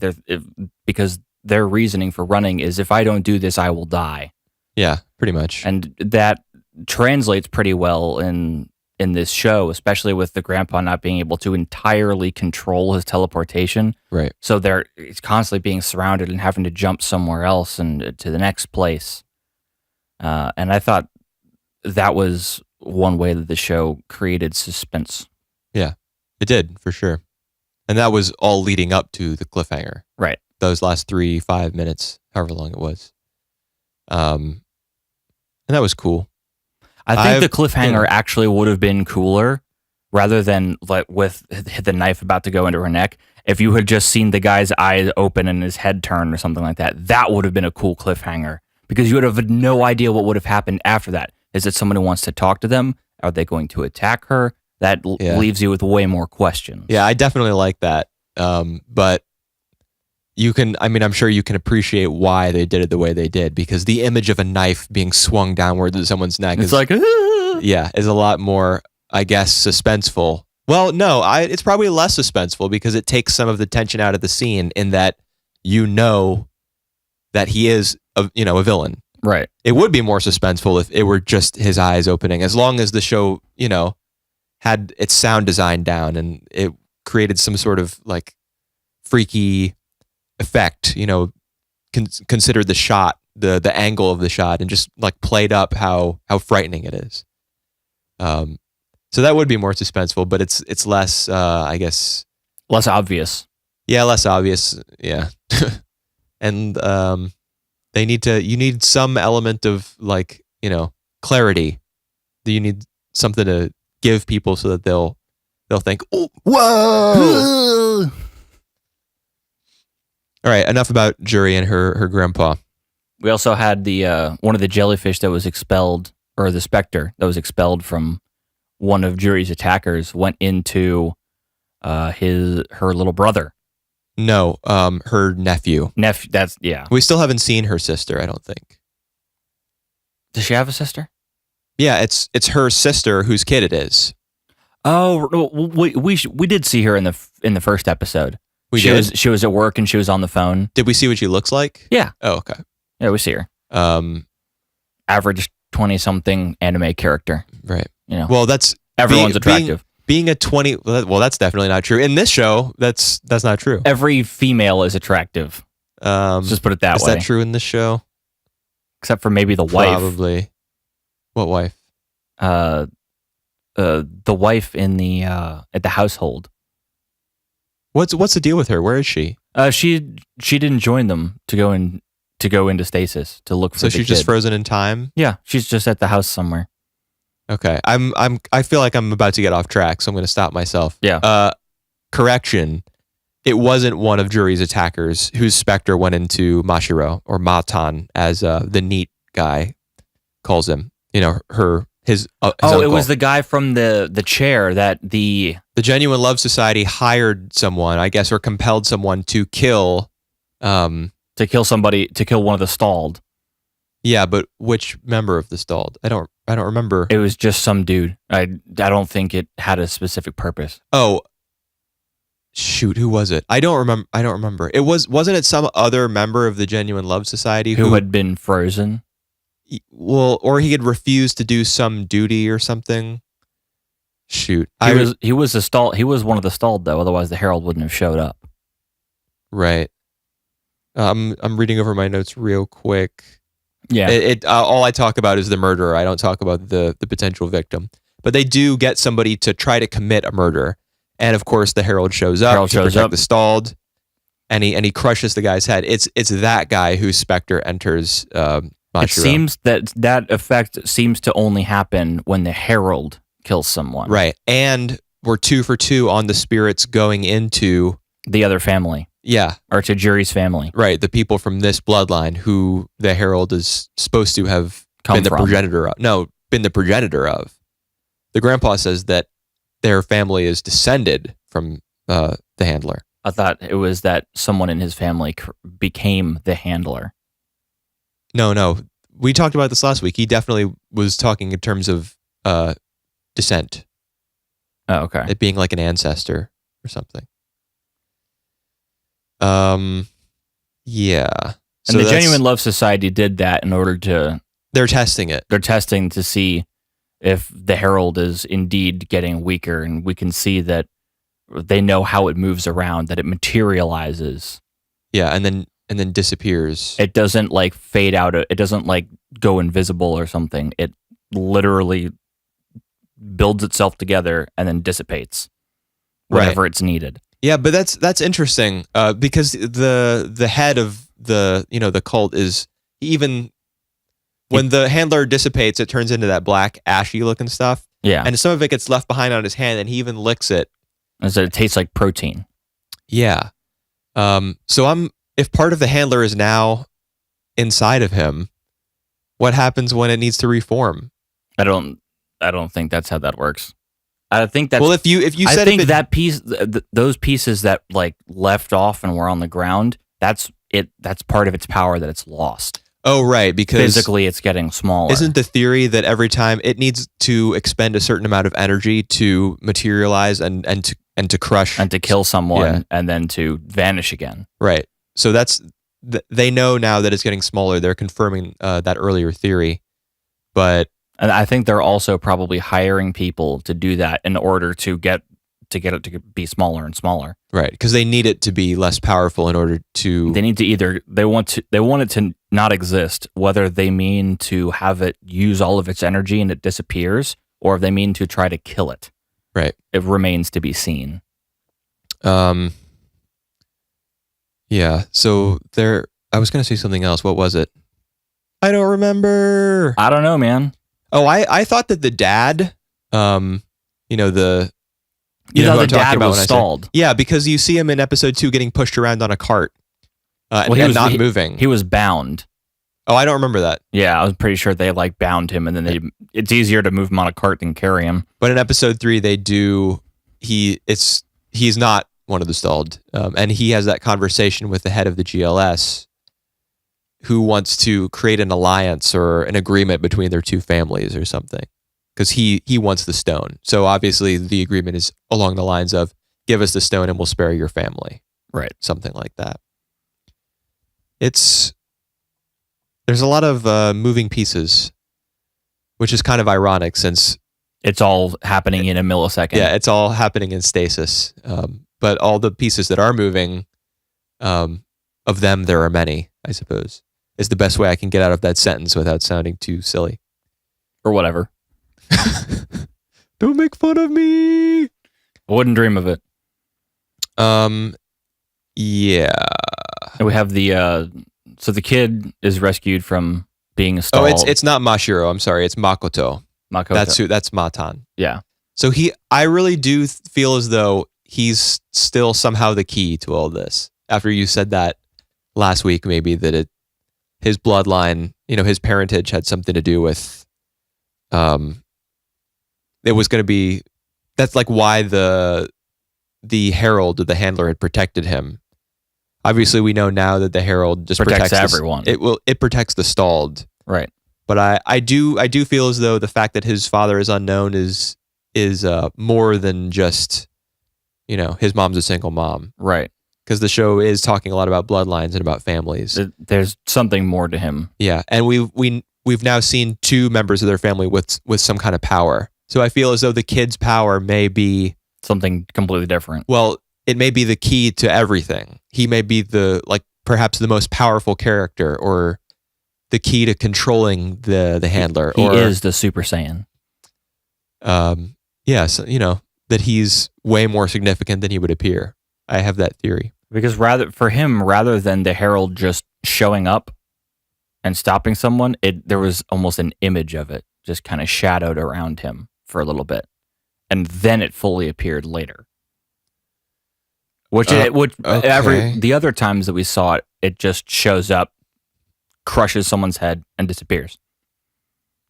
because their reasoning for running is, if I don't do this, I will die. Yeah, pretty much. And that translates pretty well in this show, especially with the grandpa not being able to entirely control his teleportation. Right. So he's constantly being surrounded and having to jump somewhere else and to the next place. And I thought that was one way that the show created suspense. Yeah, it did, for sure. And that was all leading up to the cliffhanger. Right. Those last 3-5 minutes, however long it was. And that was cool. I think the cliffhanger actually would have been cooler, rather than like with the knife about to go into her neck. If you had just seen the guy's eyes open and his head turn or something like that, that would have been a cool cliffhanger, because you would have no idea what would have happened after that. Is it someone who wants to talk to them? Are they going to attack her? That leaves you with way more questions. Yeah, I definitely like that. But I'm sure you can appreciate why they did it the way they did, because the image of a knife being swung downwards to someone's neck is a lot more, I guess, suspenseful. Well, no, it's probably less suspenseful, because it takes some of the tension out of the scene, in that that he is a villain. Right. It would be more suspenseful if it were just his eyes opening, as long as the show, had its sound design down and it created some sort of like freaky effect, considered the shot, the angle of the shot, and just like played up how frightening it is. So that would be more suspenseful, but it's less, I guess, less obvious. Yeah, less obvious. Yeah. And you need some element of like, clarity. You need something to give people so that they'll think, oh, whoa. All right, enough about Juri and her grandpa. We also had the one of the jellyfish that was expelled, or the specter that was expelled from one of Juri's attackers, went into her little brother. No, her nephew. That's, yeah. We still haven't seen her sister, I don't think. Does she have a sister? Yeah, it's her sister whose kid it is. Oh, we did see her in the first episode. She was at work and she was on the phone. Did we see what she looks like? Yeah. Oh, okay. Yeah, we see her. Average 20-something anime character. Right. You know, Well, that's everyone's attractive. Being a 20. Well, that's definitely not true. In this show, that's not true. Every female is attractive. Let's just put it that way. Is that true in this show? Except for maybe the wife. Probably. What wife? The wife in the at the household. What's the deal with her? Where is she? She didn't join them to go into stasis to look for. So the she's kid. just frozen in time. Yeah, she's just at the house somewhere. Okay, I feel like I'm about to get off track, so I'm going to stop myself. Yeah. Correction. It wasn't one of Juri's attackers whose specter went into Mashiro, or Matan, as the neat guy calls him. You know, his uncle. It was was the guy from the chair that the Genuine Love Society hired someone, I guess, or compelled someone to kill. To kill one of the stalled. Yeah, but which member of the stalled? I don't remember. It was just some dude. I don't think it had a specific purpose. Oh, shoot, who was it? I don't remember. Wasn't it some other member of the Genuine Love Society who had been frozen? Well, or he had refused to do some duty or something. Shoot, he was one of the stalled though. Otherwise, the Herald wouldn't have showed up. Right. I'm reading over my notes real quick. Yeah. All I talk about is the murderer. I don't talk about the potential victim. But they do get somebody to try to commit a murder, and of course the Herald shows up to protect the stalled, and he crushes the guy's head. It's that guy whose specter enters. Mashiro. It seems that effect seems to only happen when the Herald kills someone. Right, and we're 2 for 2 on the spirits going into the other family. Yeah. Or to Juri's family. Right. The people from this bloodline who the Herald is supposed to have been the progenitor of. No, been the progenitor of. The grandpa says that their family is descended from the handler. I thought it was that someone in his family became the handler. No. We talked about this last week. He definitely was talking in terms of descent. Oh, okay. It being like an ancestor or something. Yeah. And the Genuine Love Society did that in order to... They're testing it. They're testing to see if the Herald is indeed getting weaker, and we can see that they know how it moves around, that it materializes. Yeah, and then disappears. It doesn't like fade out. It doesn't like go invisible or something. It literally builds itself together and then dissipates whenever it's needed. Yeah, but that's interesting because the head of the cult is even when the handler dissipates, it turns into that black ashy looking stuff. Yeah, and some of it gets left behind on his hand, and he even licks it. And so it tastes like protein. Yeah. So if part of the handler is now inside of him, what happens when it needs to reform? I don't think that's how that works. I think that's if you said I think that piece, those pieces that like left off and were on the ground, that's it. That's part of its power that it's lost. Oh, right, because physically it's getting smaller. Isn't the theory that every time it needs to expend a certain amount of energy to materialize and to crush and to kill someone and then to vanish again? Right. So they know now that it's getting smaller. They're confirming that earlier theory, but. And I think they're also probably hiring people to do that in order to get it to be smaller and smaller. Right, because they need it to be less powerful in order to. They need to they want it to not exist. Whether they mean to have it use all of its energy and it disappears, or if they mean to try to kill it. Right. It remains to be seen. Yeah. So there. I was going to say something else. What was it? I don't remember. I don't know, man. Oh, I thought that the dad, the dad was stalled. Yeah, because you see him in episode 2 getting pushed around on a cart and not moving. He was bound. Oh, I don't remember that. Yeah, I was pretty sure they like bound him, and then it's easier to move him on a cart than carry him. But in episode 3, they do. He's not one of the stalled, and he has that conversation with the head of the GLS, who wants to create an alliance or an agreement between their two families or something, because he wants the stone. So obviously the agreement is along the lines of, give us the stone and we'll spare your family. Right. Something like that. There's a lot of moving pieces. which is kind of ironic since it's all happening in a millisecond. Yeah, it's all happening in stasis. But all the pieces that are moving, of them, there are many, I suppose, is the best way I can get out of that sentence without sounding too silly. Or whatever. Don't make fun of me. I wouldn't dream of it. Yeah. And we have so the kid is rescued from being stalled. Oh, it's not Mashiro. I'm sorry. It's Makoto. Makoto. That's Matan. Yeah. So I really do feel as though he's still somehow the key to all this. After you said that last week, maybe that his bloodline, his parentage had something to do with, it was going to be, that's like why the herald, the handler, had protected him. Obviously, we know now that the herald just protects everyone. It protects the stalled. Right. But I do feel as though the fact that his father is unknown is more than just, his mom's a single mom. Right. Because the show is talking a lot about bloodlines and about families. There's something more to him. Yeah, and we've now seen two members of their family with some kind of power. So I feel as though the kid's power may be something completely different. Well, it may be the key to everything. He may be perhaps the most powerful character, or the key to controlling the handler. He is the Super Saiyan. Yes, that he's way more significant than he would appear. I have that theory. Because rather than the herald just showing up and stopping someone, there was almost an image of it just kind of shadowed around him for a little bit, and then it fully appeared later. The other times that we saw it, it just shows up, crushes someone's head, and disappears.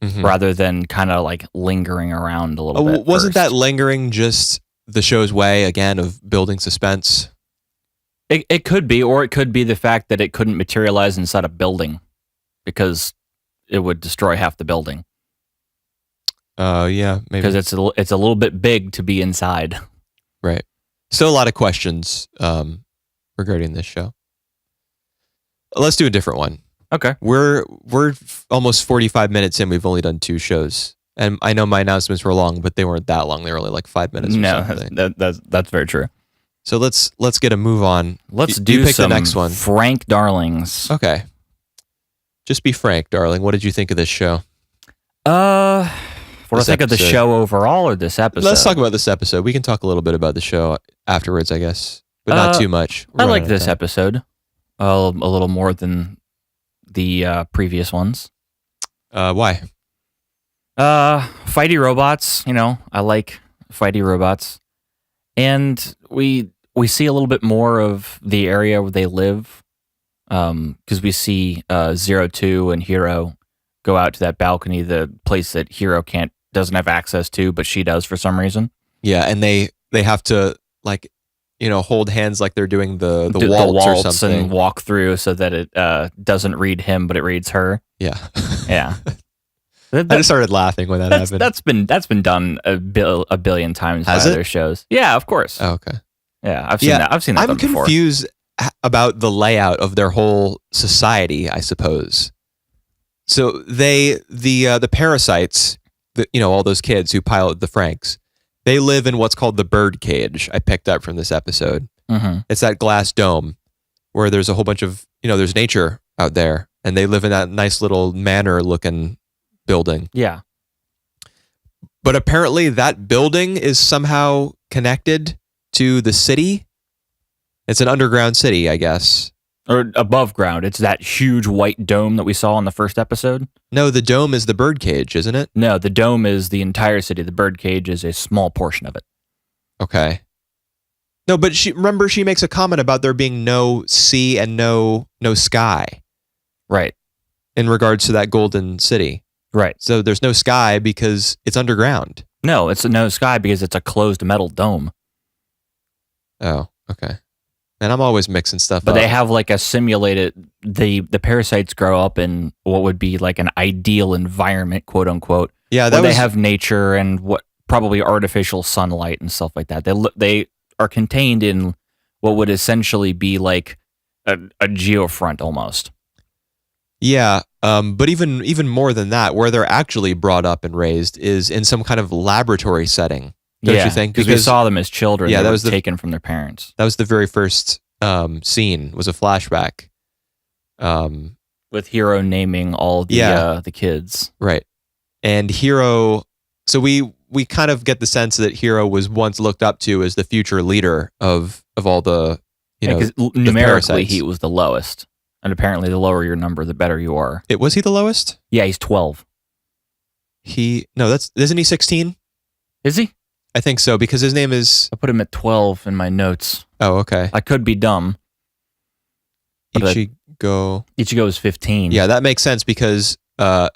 Mm-hmm. Rather than kind of like lingering around a little bit. Wasn't that lingering just the show's way, again, of building suspense? It could be, or it could be the fact that it couldn't materialize inside a building because it would destroy half the building. Yeah, maybe. Because it's a little bit big to be inside. Right. Still a lot of questions regarding this show. Let's do a different one. Okay. We're almost 45 minutes in. We've only done 2 shows. And I know my announcements were long, but they weren't that long. They were only like 5 minutes or something. That's very true. So let's get a move on. Let's do pick the next one. Frank Darlings. Okay. Just be frank, darling. What did you think of this show? What do I think of the show overall, or this episode? Let's talk about this episode. We can talk a little bit about the show afterwards, I guess, but not too much. I like this episode a little more than the previous ones. Why? Fighty robots. I like fighty robots, and we see a little bit more of the area where they live, because we see 02 and Hiro go out to that balcony, the place that Hiro doesn't have access to, but she does for some reason. Yeah, and they have to hold hands like they're doing the waltz or something, and walk through so that it doesn't read him, but it reads her. Yeah, yeah. I just started laughing when that happened. That's been done a billion times by other shows. Yeah, of course. Oh, okay. Yeah, I've seen that. I've seen that. I'm confused about the layout of their whole society, I suppose. So the parasites, all those kids who pilot the FranXX, they live in what's called the bird cage. I picked up from this episode. Mm-hmm. It's that glass dome where there's a whole bunch of, there's nature out there, and they live in that nice little manor looking building. Yeah. But apparently that building is somehow connected to the city. It's an underground city, I guess. Or above ground. It's that huge white dome that we saw in the first episode. No, the dome is the bird cage, isn't it? No, the dome is the entire city. The bird cage is a small portion of it. Okay. No, but she makes a comment about there being no sea and no sky. Right. In regards to that golden city. Right. So there's no sky because it's underground. No, it's no sky because it's a closed metal dome. Oh, okay. And I'm always mixing stuff up. But they have like a simulated, the parasites grow up in what would be like an ideal environment, quote unquote. Yeah, they have nature and what probably artificial sunlight and stuff like that. They are contained in what would essentially be like a geofront almost. Yeah, but even more than that, where they're actually brought up and raised is in some kind of laboratory setting. Don't you think? Because we saw them as children. Yeah, they that were was taken from their parents. That was the very first scene. Was a flashback. With Hiro naming all the kids. Right. And Hiro, so we kind of get the sense that Hiro was once looked up to as the future leader of all the, because numerically he was the lowest. And apparently the lower your number, the better you are. Was he the lowest? Yeah, he's 12. Isn't he 16? Is he? I think so, because his name is... I put him at 12 in my notes. Oh, okay. I could be dumb. Ichigo is 15. Yeah, that makes sense because, a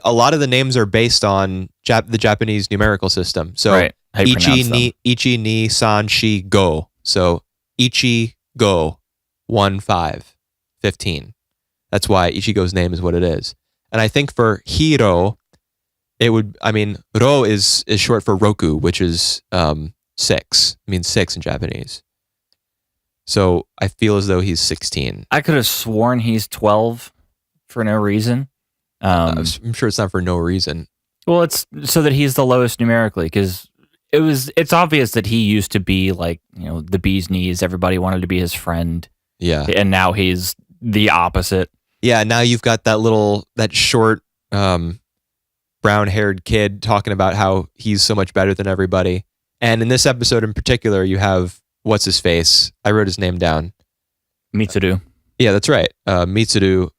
lot of the names are based on the Japanese numerical system. So, right. Ichi, ni, san, shi, go. So, Ichi, go, 1, 5, 15. That's why Ichigo's name is what it is. And I think for Hiro, Ro is short for Roku, which is 6. It means 6 in Japanese. So I feel as though he's 16. I could have sworn he's 12 for no reason. I'm sure it's not for no reason. Well, it's so that he's the lowest numerically, because it's obvious that he used to be like, the bee's knees. Everybody wanted to be his friend. Yeah. And now he's the opposite. Yeah, now you've got that short, brown-haired kid talking about how he's so much better than everybody. And in this episode in particular, you have, what's his face? I wrote his name down. Mitsuru. Yeah, that's right. Mitsuru,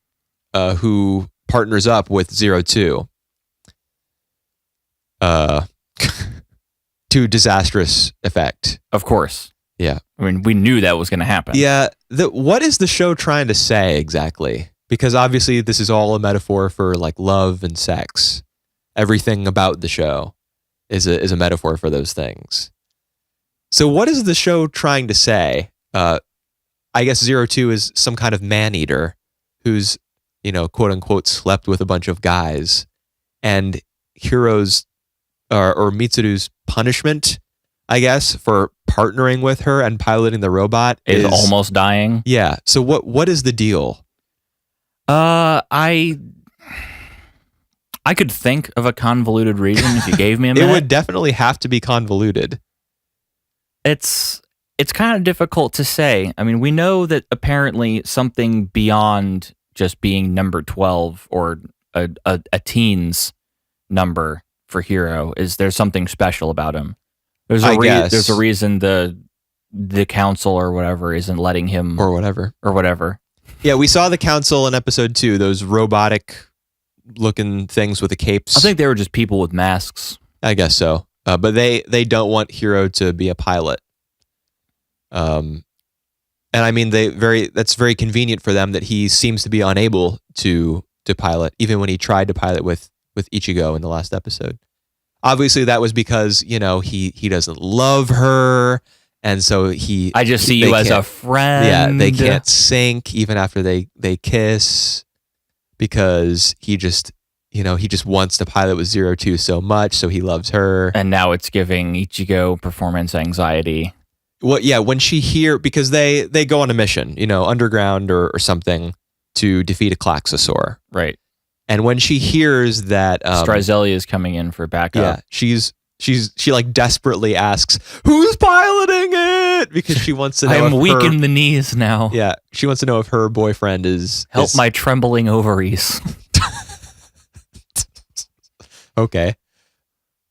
who partners up with 02. To disastrous effect. Of course. Yeah. We knew that was going to happen. Yeah. What is the show trying to say exactly? Because obviously this is all a metaphor for like love and sex. Everything about the show is a metaphor for those things. So what is the show trying to say? I guess 02 is some kind of man-eater who's, quote unquote, slept with a bunch of guys. And Hiro's or Mitsuru's punishment, I guess, for partnering with her and piloting the robot is almost dying. Yeah. So what is the deal? I could think of a convoluted reason if you gave me a minute. It would definitely have to be convoluted. It's kind of difficult to say. We know that apparently something beyond just being number 12 or a teen's number for Hiro is there's something special about him. There's a reason the council or whatever isn't letting him or whatever. Yeah, we saw the council in episode 2, those robotic looking things with the capes. I think they were just people with masks. I guess so. But they don't want Hiro to be a pilot. And that's very convenient for them that he seems to be unable to pilot, even when he tried to pilot with Ichigo in the last episode. Obviously that was because, he doesn't love her, and so I just see you as a friend. Yeah, they can't sync even after they kiss, because he just wants to pilot with 02 so much, so he loves her. And now it's giving Ichigo performance anxiety. Well, yeah, when because they go on a mission, underground or something to defeat a Klaxosaur. Right. And when she hears that Strizelia is coming in for backup. Yeah, she like desperately asks, "Who's piloting it?" Because she wants to know. I'm weak in the knees now. Yeah, she wants to know if her boyfriend is my trembling ovaries. Okay.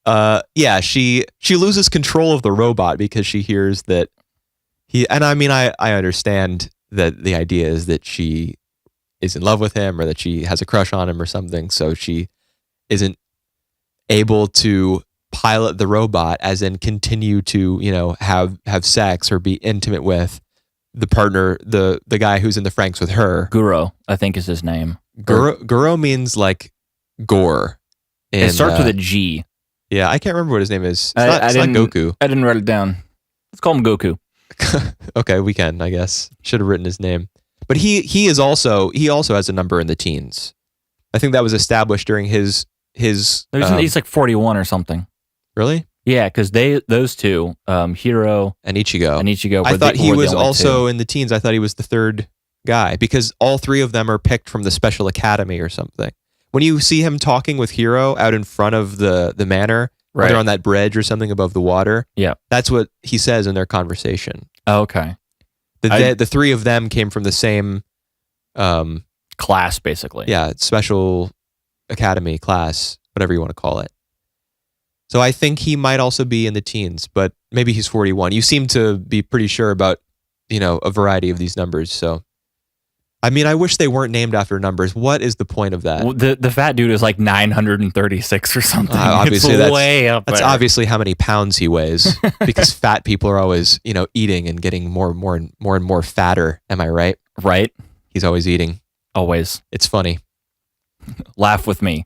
Yeah, she loses control of the robot because she hears that I understand that the idea is that she is in love with him or that she has a crush on him or something, so she isn't able to pilot the robot, as in continue to, have sex or be intimate with the partner, the guy who's in the FranXX with her. Guro, I think is his name. Guro means like gore. It starts with a G. Yeah, I can't remember what his name is. It's not Goku. I didn't write it down. Let's call him Goku. Okay, we can, I guess. Should have written his name. But he also has a number in the teens. I think that was established during his he's like 41 or something. Really? Yeah, because those two, Hiro and Ichigo. I thought he was also in the teens. I thought he was the third guy because all three of them are picked from the Special Academy or something. When you see him talking with Hiro out in front of the manor, or they're on that bridge or something above the water, that's what he says in their conversation. Oh, okay. The three of them came from the same class, basically. Yeah, Special Academy class, whatever you want to call it. So I think he might also be in the teens, but maybe he's 41. You seem to be pretty sure about, a variety of these numbers. So, I mean, I wish they weren't named after numbers. What is the point of that? Well, the fat dude is like 936 or something. Obviously, it's way up that's there. obviously how many pounds he weighs, because fat people are always, eating and getting more and more fatter. Am I right? Right. He's always eating. Always. It's funny. Laugh with me.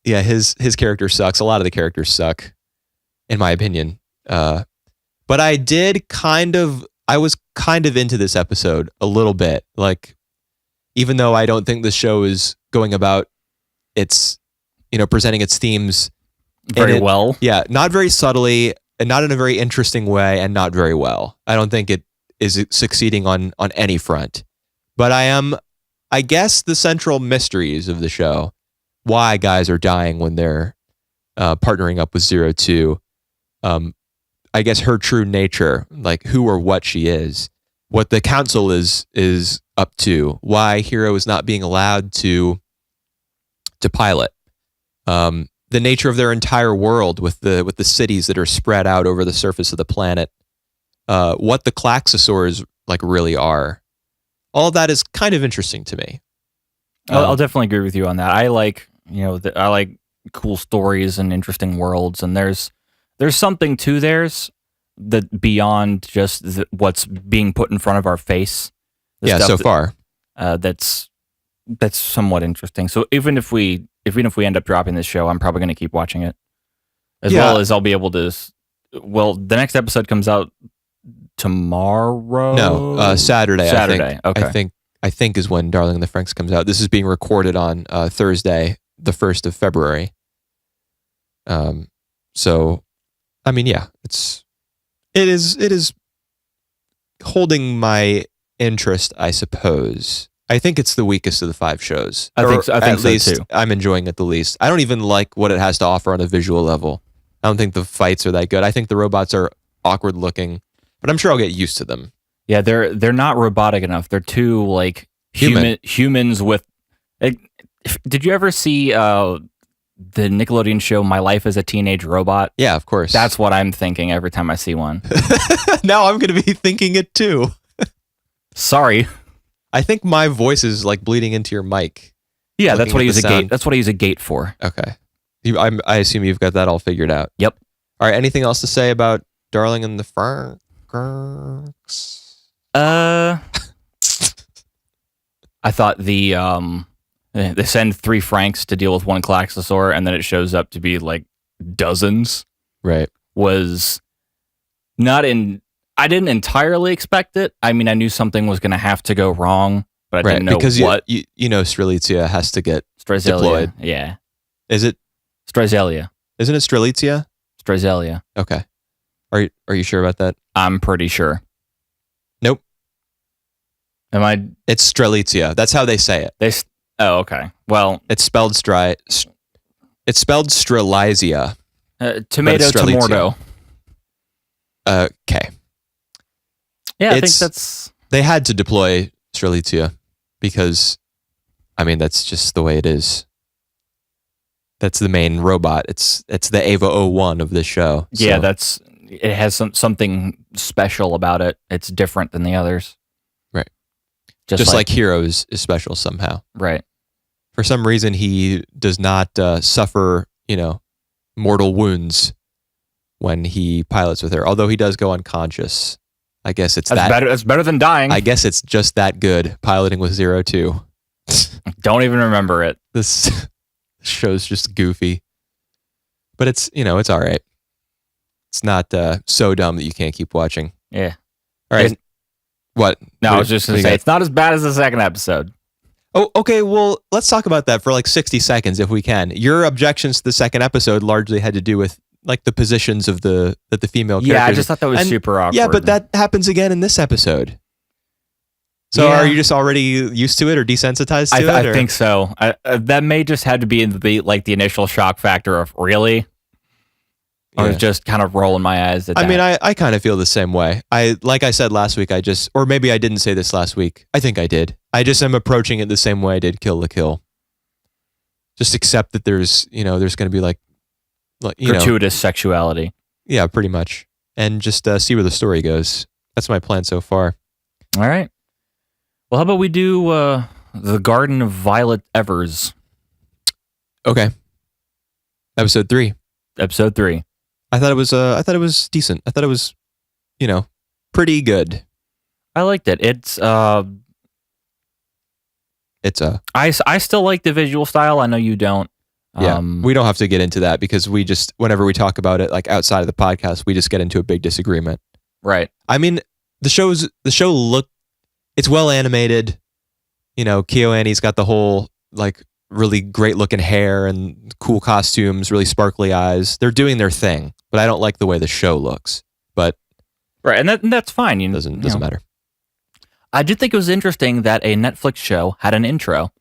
Yeah, his character sucks. A lot of the characters suck, in my opinion. But I was kind of into this episode a little bit. Like, even though I don't think the show is going about its, presenting its themes very well. Yeah, not very subtly, and not in a very interesting way, and not very well. I don't think it is succeeding on any front. But I guess, the central mysteries of the show, why guys are dying when they're partnering up with 02, I guess her true nature, like who or what she is, what the council is up to, why Hiro is not being allowed to pilot, the nature of their entire world with the cities that are spread out over the surface of the planet, what the Klaxosaurs like really are. All of that is kind of interesting to me. I'll definitely agree with you on that. I like, I like cool stories and interesting worlds, and there's something to theirs that beyond just what's being put in front of our face. So far, that's somewhat interesting. So even if we end up dropping this show, I'm probably going to keep watching it, as well as I'll be able to. Well, the next episode comes out tomorrow. No, Saturday. Saturday. Okay. I think is when Darling in the Franxx comes out. This is being recorded on Thursday, the 1st of February. So, I mean, yeah, it is holding my interest, I suppose. I think it's the weakest of the 5 shows. I think so too. I'm enjoying it the least. I don't even like what it has to offer on a visual level. I don't think the fights are that good. I think the robots are awkward looking, but I'm sure I'll get used to them. Yeah, they're not robotic enough. They're too like humans with. Did you ever see the Nickelodeon show My Life as a Teenage Robot? Yeah, of course. That's what I'm thinking every time I see one. Now I'm going to be thinking it too. Sorry. I think my voice is like bleeding into your mic. Yeah, that's what I use a gate. That's what I use a gate for. Okay. I assume you've got that all figured out. Yep. All right. Anything else to say about Darling in the Franxx? I thought they send 3 Franks to deal with 1 Klaxosaur, and then it shows up to be like dozens. Right. Was not in. I didn't entirely expect it. I mean, I knew something was going to have to go wrong, but I didn't know because what. Strelitzia has to get Strelitzia, deployed. Yeah. Is it Strelitzia? Isn't it Strelitzia? Strelitzia. Okay. Are you sure about that? I'm pretty sure. Nope. Am I? It's Strelitzia. That's how they say it. Oh, okay. Well, it's spelled It's spelled Strelizia. Tomato. Okay. Yeah, I think that's. They had to deploy Strelitzia because, I mean, that's just the way it is. That's the main robot. It's the Ava 01 of this show. So. Yeah, it has something special about it. It's different than the others. Right. Just like Heroes is special somehow. Right. For some reason, he does not suffer, mortal wounds when he pilots with her. Although he does go unconscious. I guess it's better. That's better than dying. I guess it's just that good piloting with 02. Don't even remember it. This show's just goofy, but it's it's all right. It's not so dumb that you can't keep watching. Yeah. All right. What? No, I was just going to say it's not as bad as the second episode. Oh, okay. Well, let's talk about that for like 60 seconds if we can. Your objections to the second episode largely had to do with like the positions of that the female Yeah, I characters. just thought that was super awkward. Yeah, but that happens again in this episode. So Yeah. are you just already used to it or desensitized to it? I think so. That may just have to be in the initial shock factor of really. I was just kind of rolling my eyes at that. I mean, I kind of feel the same way. Like I said last week, or maybe I didn't say this last week. I think I did. I just am approaching it the same way I did Kill la Kill. Just accept that there's going to be like gratuitous sexuality. Yeah, pretty much. And just see where the story goes. That's my plan so far. All right. Well, how about we do The Garden of Violet Evers? Okay. Episode 3. Episode 3. I thought it was decent. I thought it was, pretty good. I liked it. I still like the visual style. I know you don't. Yeah, we don't have to get into that because whenever we talk about it, like outside of the podcast, we just get into a big disagreement. Right. I mean, the show it's well animated. KyoAni's got the whole like really great looking hair and cool costumes, really sparkly eyes. They're doing their thing, but I don't like the way the show looks. But right, and that's fine. Doesn't matter. I did think it was interesting that a Netflix show had an intro.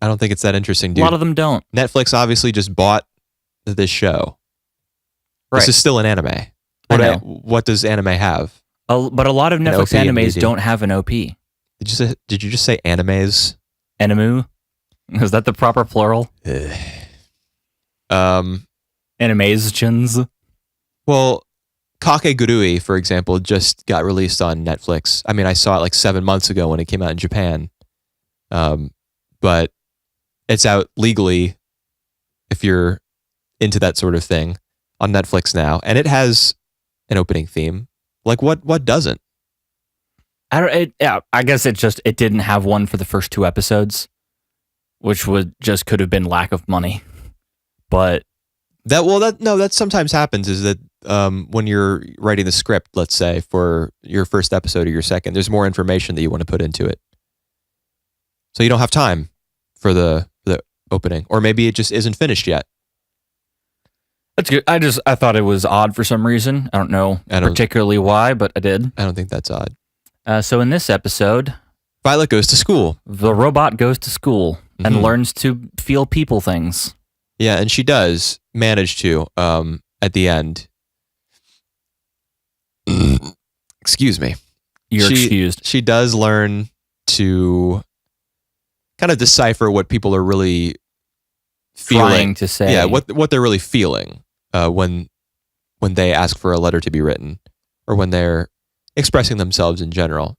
I don't think it's that interesting, dude. A lot of them don't. Netflix obviously just bought this show. Right. This is still an anime. What does anime have? But a lot of Netflix animes don't have an OP. Did you just say animes? Animu? Is that the proper plural? Animations. Well, Kakegurui, for example, just got released on Netflix. I mean, I saw it like 7 months ago when it came out in Japan. But it's out legally if you're into that sort of thing on Netflix now. And it has an opening theme. Like what doesn't? I guess it didn't have one for the first 2 episodes, which could have been lack of money. But that sometimes happens is that when you're writing the script, let's say for your first episode or your second, there's more information that you want to put into it. So you don't have time for the opening, or maybe it just isn't finished yet. That's good. I thought it was odd for some reason. I don't know particularly why, but I did. I don't think that's odd. So in this episode, Violet goes to school. The robot goes to school and learns to feel people things. Yeah, and she does manage to at the end. Excuse me. You're excused. She does learn to kind of decipher what people are really trying to say. Yeah, what they're really feeling when they ask for a letter to be written, or when they're expressing themselves in general.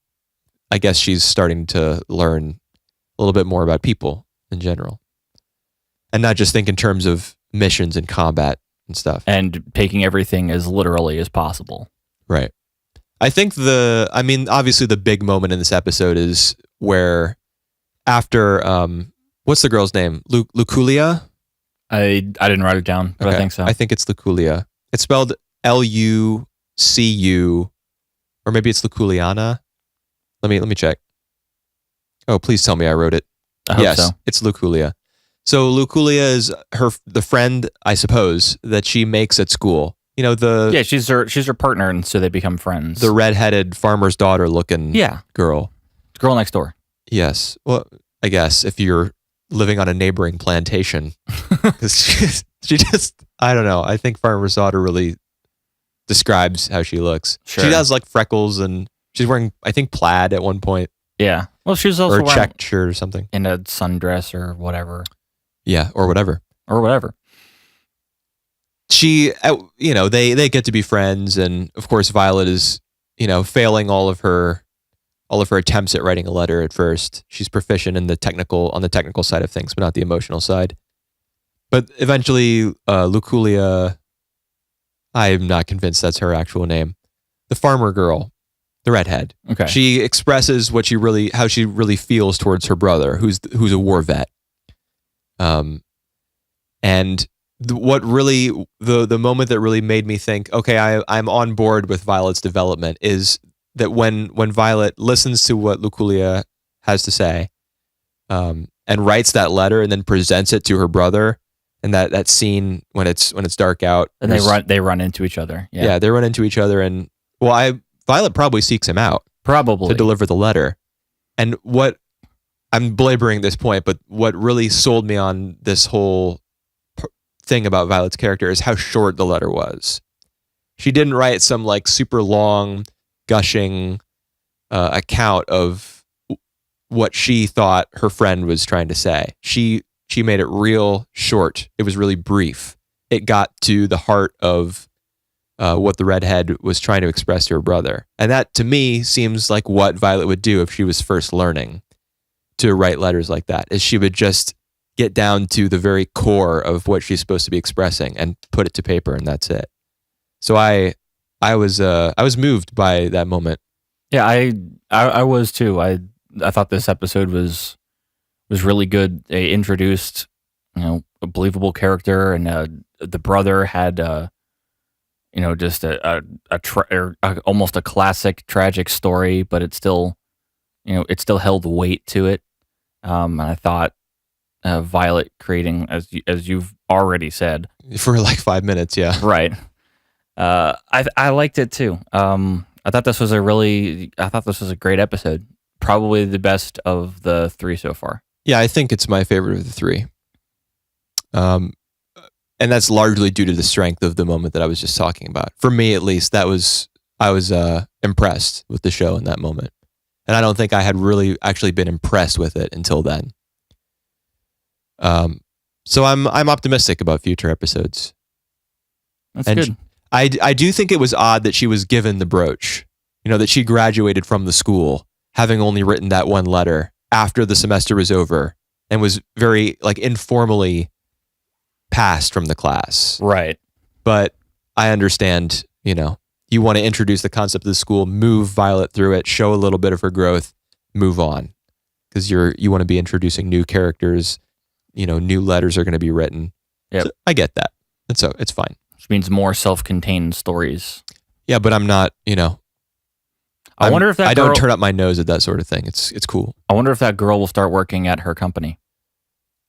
I guess she's starting to learn a little bit more about people in general, and not just think in terms of missions and combat and stuff, and taking everything as literally as possible. Right. I think obviously the big moment in this episode is where after what's the girl's name? Luculia? I didn't write it down, but okay. I think so. I think it's Luculia. It's spelled Lucu, or maybe it's Luculiana. Let me check. Oh, please tell me I wrote it. I hope so. It's Luculia. So Luculia is the friend, I suppose, that she makes at school. She's her partner, and so they become friends. The redheaded farmer's daughter looking girl. Girl next door. Yes. Well, I guess if you're living on a neighboring plantation. Because she just, I don't know. I think farmer's daughter really describes how she looks. Sure. She has like freckles, and she's wearing, I think, plaid at one point. Yeah. Well, she's also wearing a checked shirt or something. In a sundress or whatever. Yeah, or whatever. She, they get to be friends, and of course Violet is, failing all of her attempts at writing a letter at first. She's proficient on the technical side of things, but not the emotional side. But eventually, Luculia, I'm not convinced that's her actual name. The farmer girl, the redhead. Okay. She expresses how she really feels towards her brother, who's a war vet. And what really the moment that really made me think, okay, I'm on board with Violet's development is that when Violet listens to what Luculia has to say, and writes that letter and then presents it to her brother, and that scene when it's dark out, and they run into each other. Yeah, they run into each other, and Violet probably seeks him out to deliver the letter. And what I'm belaboring this point, but what really sold me on this whole thing about Violet's character is how short the letter was. She didn't write some like super long, gushing account of what she thought her friend was trying to say. She made it real short. It was really brief. It got to the heart of what the redhead was trying to express to her brother. And that, to me, seems like what Violet would do if she was first learning to write letters like that, is she would just get down to the very core of what she's supposed to be expressing and put it to paper, and that's it. So I was moved by that moment. Yeah, I was too. I thought this episode was really good. They introduced, a believable character, and the brother had just almost a classic tragic story, but it still held weight to it. And I thought Violet creating, as you've already said, for like 5 minutes, yeah, right. I liked it too. I thought this was a great episode. Probably the best of the 3 so far. Yeah, I think it's my favorite of the 3. And that's largely due to the strength of the moment that I was just talking about. For me, at least, I was impressed with the show in that moment. And I don't think I had really actually been impressed with it until then. So I'm optimistic about future episodes. That's good. I do think it was odd that she was given the brooch, that she graduated from the school, having only written that one letter after the semester was over, and was very informally passed from the class. Right. But I understand, you want to introduce the concept of the school, move Violet through it, show a little bit of her growth, move on. Because you want to be introducing new characters, new letters are going to be written. Yeah, so I get that. And so it's fine. Which means more self-contained stories. Yeah, but I'm not, I wonder if I don't turn up my nose at that sort of thing. It's cool. I wonder if that girl will start working at her company.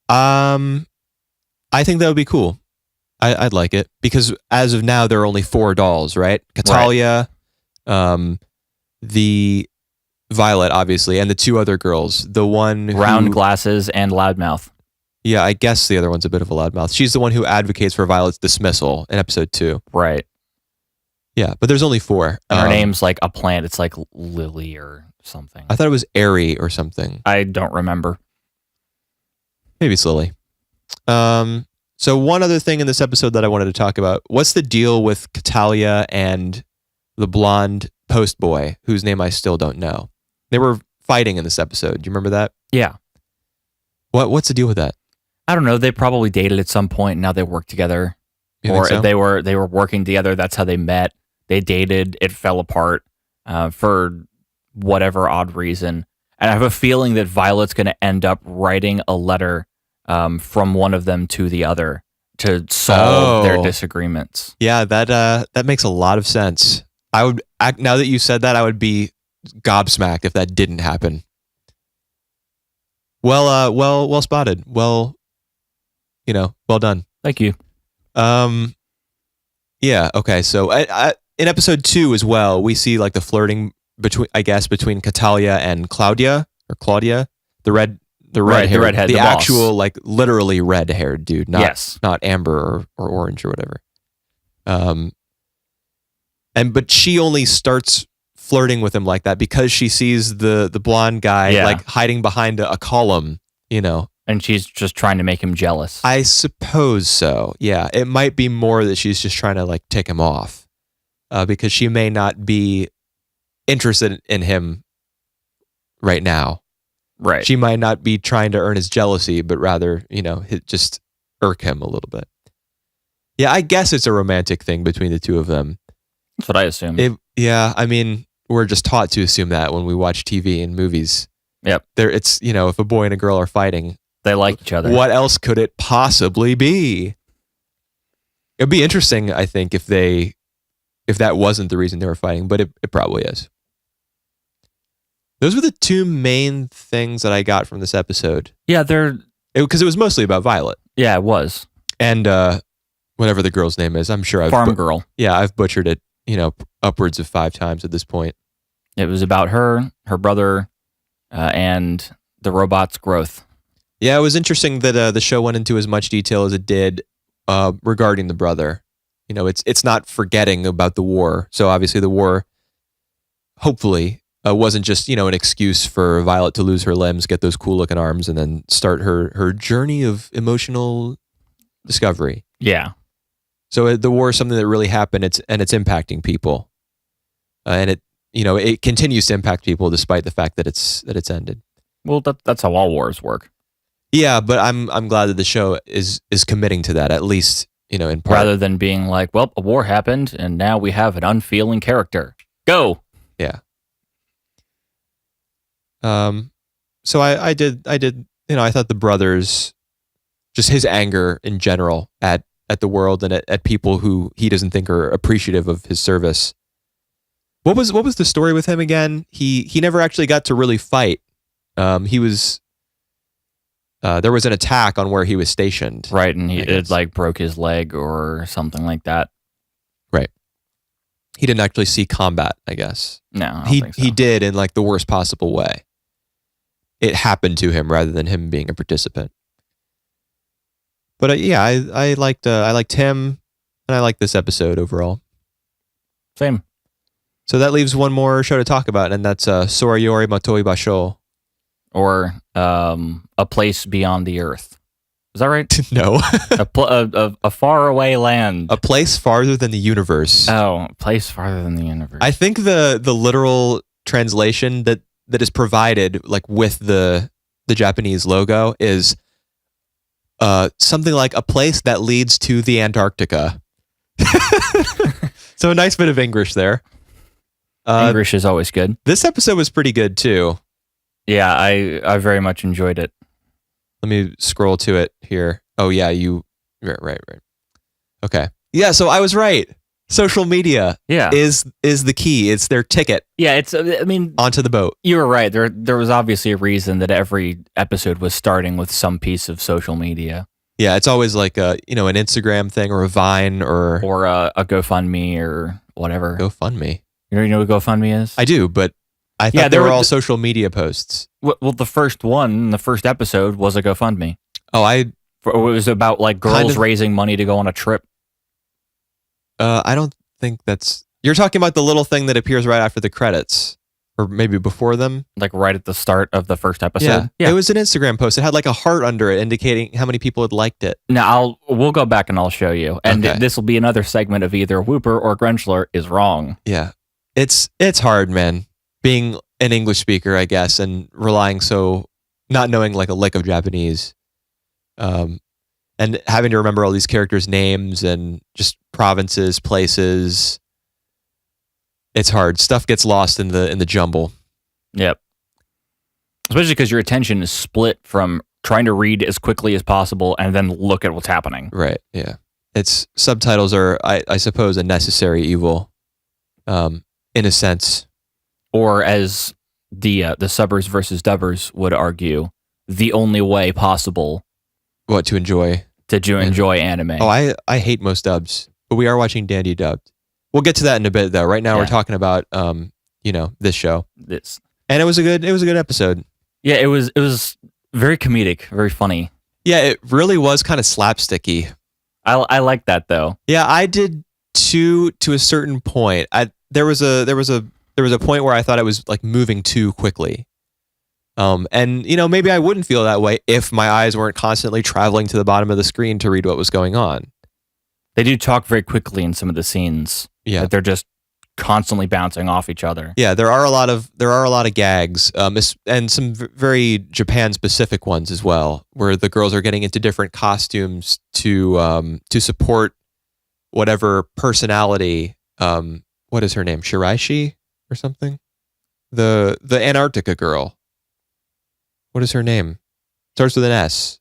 I think that would be cool. I'd like it, because as of now there are only 4 dolls, right? Catalia, the Violet, obviously, and the 2 other girls. The one round glasses and loudmouth. Yeah, I guess the other one's a bit of a loudmouth. She's the one who advocates for Violet's dismissal in episode 2. Right. Yeah, but there's only 4. And her name's like a plant. It's like Lily or something. I thought it was Airy or something. I don't remember. Maybe it's Lily. So one other thing in this episode that I wanted to talk about. What's the deal with Catalia and the blonde post boy, whose name I still don't know? They were fighting in this episode. Do you remember that? Yeah. What's the deal with that? I don't know. They probably dated at some point, and now they work together. Or so? they were working together. That's how they met. They dated. It fell apart for whatever odd reason. And I have a feeling that Violet's going to end up writing a letter from one of them to the other to solve their disagreements. Yeah, that makes a lot of sense. Now that you said that, I would be gobsmacked if that didn't happen. Well spotted. Well done. Thank you. Yeah. Okay. So in episode 2 as well, we see like the flirting between Catalia and Claudia, the redhead, the actual boss. Literally red-haired dude, not amber or orange or whatever. But she only starts flirting with him like that because she sees the blonde guy hiding behind a column, And she's just trying to make him jealous. I suppose so. Yeah, it might be more that she's just trying to tick him off, because she may not be interested in him right now. Right. She might not be trying to earn his jealousy, but rather, just irk him a little bit. Yeah, I guess it's a romantic thing between the 2 of them. That's what I assume. I mean, we're just taught to assume that when we watch TV and movies. Yep. It's if a boy and a girl are fighting, they like each other. What else could it possibly be? It'd be interesting, I think, if that wasn't the reason they were fighting, but it probably is. Those were the 2 main things that I got from this episode. Yeah, because it was mostly about Violet. Yeah, it was. and whatever the girl's name is. I'm sure Farm Girl. Yeah, I've butchered it, upwards of 5 times at this point. It was about her brother, and the robot's growth. Yeah, it was interesting that the show went into as much detail as it did regarding the brother. It's not forgetting about the war. So obviously the war, hopefully, wasn't just an excuse for Violet to lose her limbs, get those cool looking arms, and then start her journey of emotional discovery. Yeah. So the war is something that really happened. It's impacting people, and it continues to impact people despite the fact that it's ended. Well, that's how all wars work. Yeah, but I'm glad that the show is committing to that, at least in part. Rather than being like, well, a war happened and now we have an unfeeling character. Go. Yeah. So I did I thought the brothers, just his anger in general at the world and at people who he doesn't think are appreciative of his service. What was the story with him again? He never actually got to really fight. He was there was an attack on where he was stationed. Right, and it broke his leg or something like that. Right. He didn't actually see combat, I guess. No, I don't think so. He did in the worst possible way. It happened to him rather than him being a participant. But I liked him, and I liked this episode overall. Same. So that leaves one more show to talk about, and that's Sora Yori Tooi Basho. Or A Place Beyond the Earth. Is that right? No. a faraway land. A place farther than the universe. Oh, a place farther than the universe. I think the literal translation that is provided with the Japanese logo is something like a place that leads to the Antarctica. So a nice bit of English there. English is always good. This episode was pretty good too. Yeah, I very much enjoyed it. Let me scroll to it here. Oh yeah, right. Okay. Yeah, so I was right. Social media is the key. It's their ticket. Yeah, onto the boat. You were right. There was obviously a reason that every episode was starting with some piece of social media. Yeah, it's always an Instagram thing or a Vine or a GoFundMe or whatever. GoFundMe. You know what GoFundMe is? I do, but I thought they were all social media posts. Well, the first episode was a GoFundMe. Oh, it was about girls raising money to go on a trip. I don't think that's... You're talking about the little thing that appears right after the credits, or maybe before them? Right at the start of the first episode? Yeah. It was an Instagram post. It had a heart under it indicating how many people had liked it. Now, we'll go back and I'll show you. And this will be another segment of either Whooper or Grenchler is wrong. Yeah. It's hard, man. Being an English speaker, I guess, and relying not knowing a lick of Japanese, and having to remember all these characters' names and just provinces, places. It's hard. Stuff gets lost in the jumble. Yep. Especially because your attention is split from trying to read as quickly as possible and then look at what's happening. Right. Yeah. Subtitles are, I suppose, a necessary evil, in a sense. Or as the subbers versus dubbers would argue, the only way possible. What, to enjoy? To enjoy anime. Oh, I hate most dubs, but we are watching Dandy dubbed. We'll get to that in a bit, though. Right now, we're talking about this show. And it was a good episode. Yeah, it was very comedic, very funny. Yeah, it really was kind of slapsticky. I like that though. Yeah, I did too, to a certain point. There was a point where I thought it was moving too quickly. And maybe I wouldn't feel that way if my eyes weren't constantly traveling to the bottom of the screen to read what was going on. They do talk very quickly in some of the scenes. Yeah, they're just constantly bouncing off each other. Yeah, there are a lot of gags, and some very Japan specific ones as well, where the girls are getting into different costumes to support whatever personality. What is her name? Shiraishi or something? The Antarctica girl. What is her name? Starts with an S.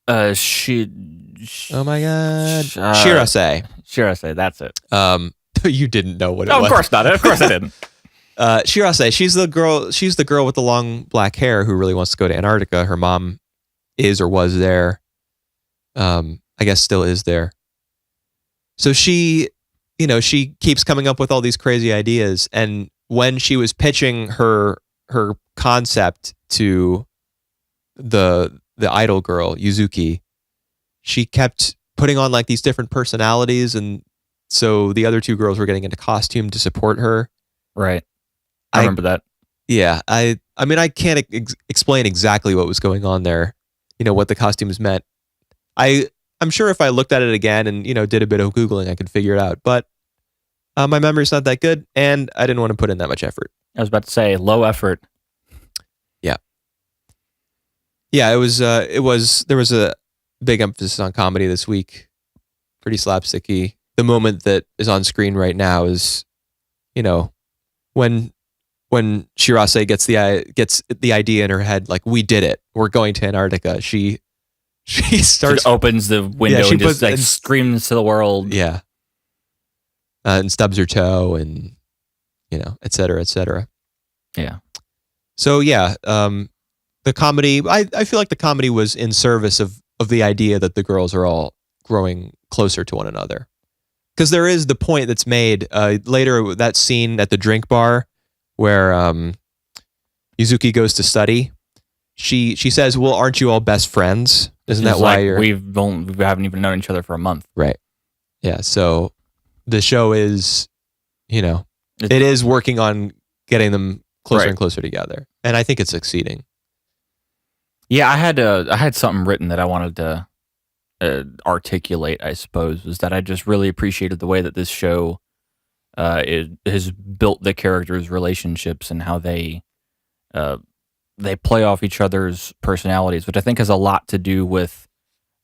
Oh my god. Shirase. Shirase, that's it. You didn't know what it was. No, of course not. Of course I didn't. Shirase, she's the girl with the long black hair who really wants to go to Antarctica. Her mom is or was there. I guess still is there. So she keeps coming up with all these crazy ideas. And when she was pitching her concept to the idol girl, Yuzuki, she kept putting on like these different personalities. And so the other two girls were getting into costume to support her. Right. I remember that. Yeah. I mean, I can't explain exactly what was going on there, what the costumes meant. I'm sure if I looked at it again and, did a bit of Googling, I could figure it out. But my memory's not that good, and I didn't want to put in that much effort. I was about to say, low effort. Yeah. Yeah, there was a big emphasis on comedy this week. Pretty slapsticky. The moment that is on screen right now is, when Shirase gets the idea in her head, like, we did it. We're going to Antarctica. She starts... She opens the window and just screams to the world. Yeah. And stubs her toe and, et cetera, et cetera. Yeah. So, yeah, the comedy, I feel like the comedy was in service of the idea that the girls are all growing closer to one another. Because there is the point that's made later, that scene at the drink bar where Yuzuki goes to study. She says, well, aren't you all best friends? Isn't that why you're... We haven't even known each other for a month. Right. Yeah, so the show is, it is working on getting them closer and closer together. And I think it's succeeding. Yeah, I had something written that I wanted to articulate, I suppose, was that I just really appreciated the way that this show has built the characters' relationships and how they play off each other's personalities, which I think has a lot to do with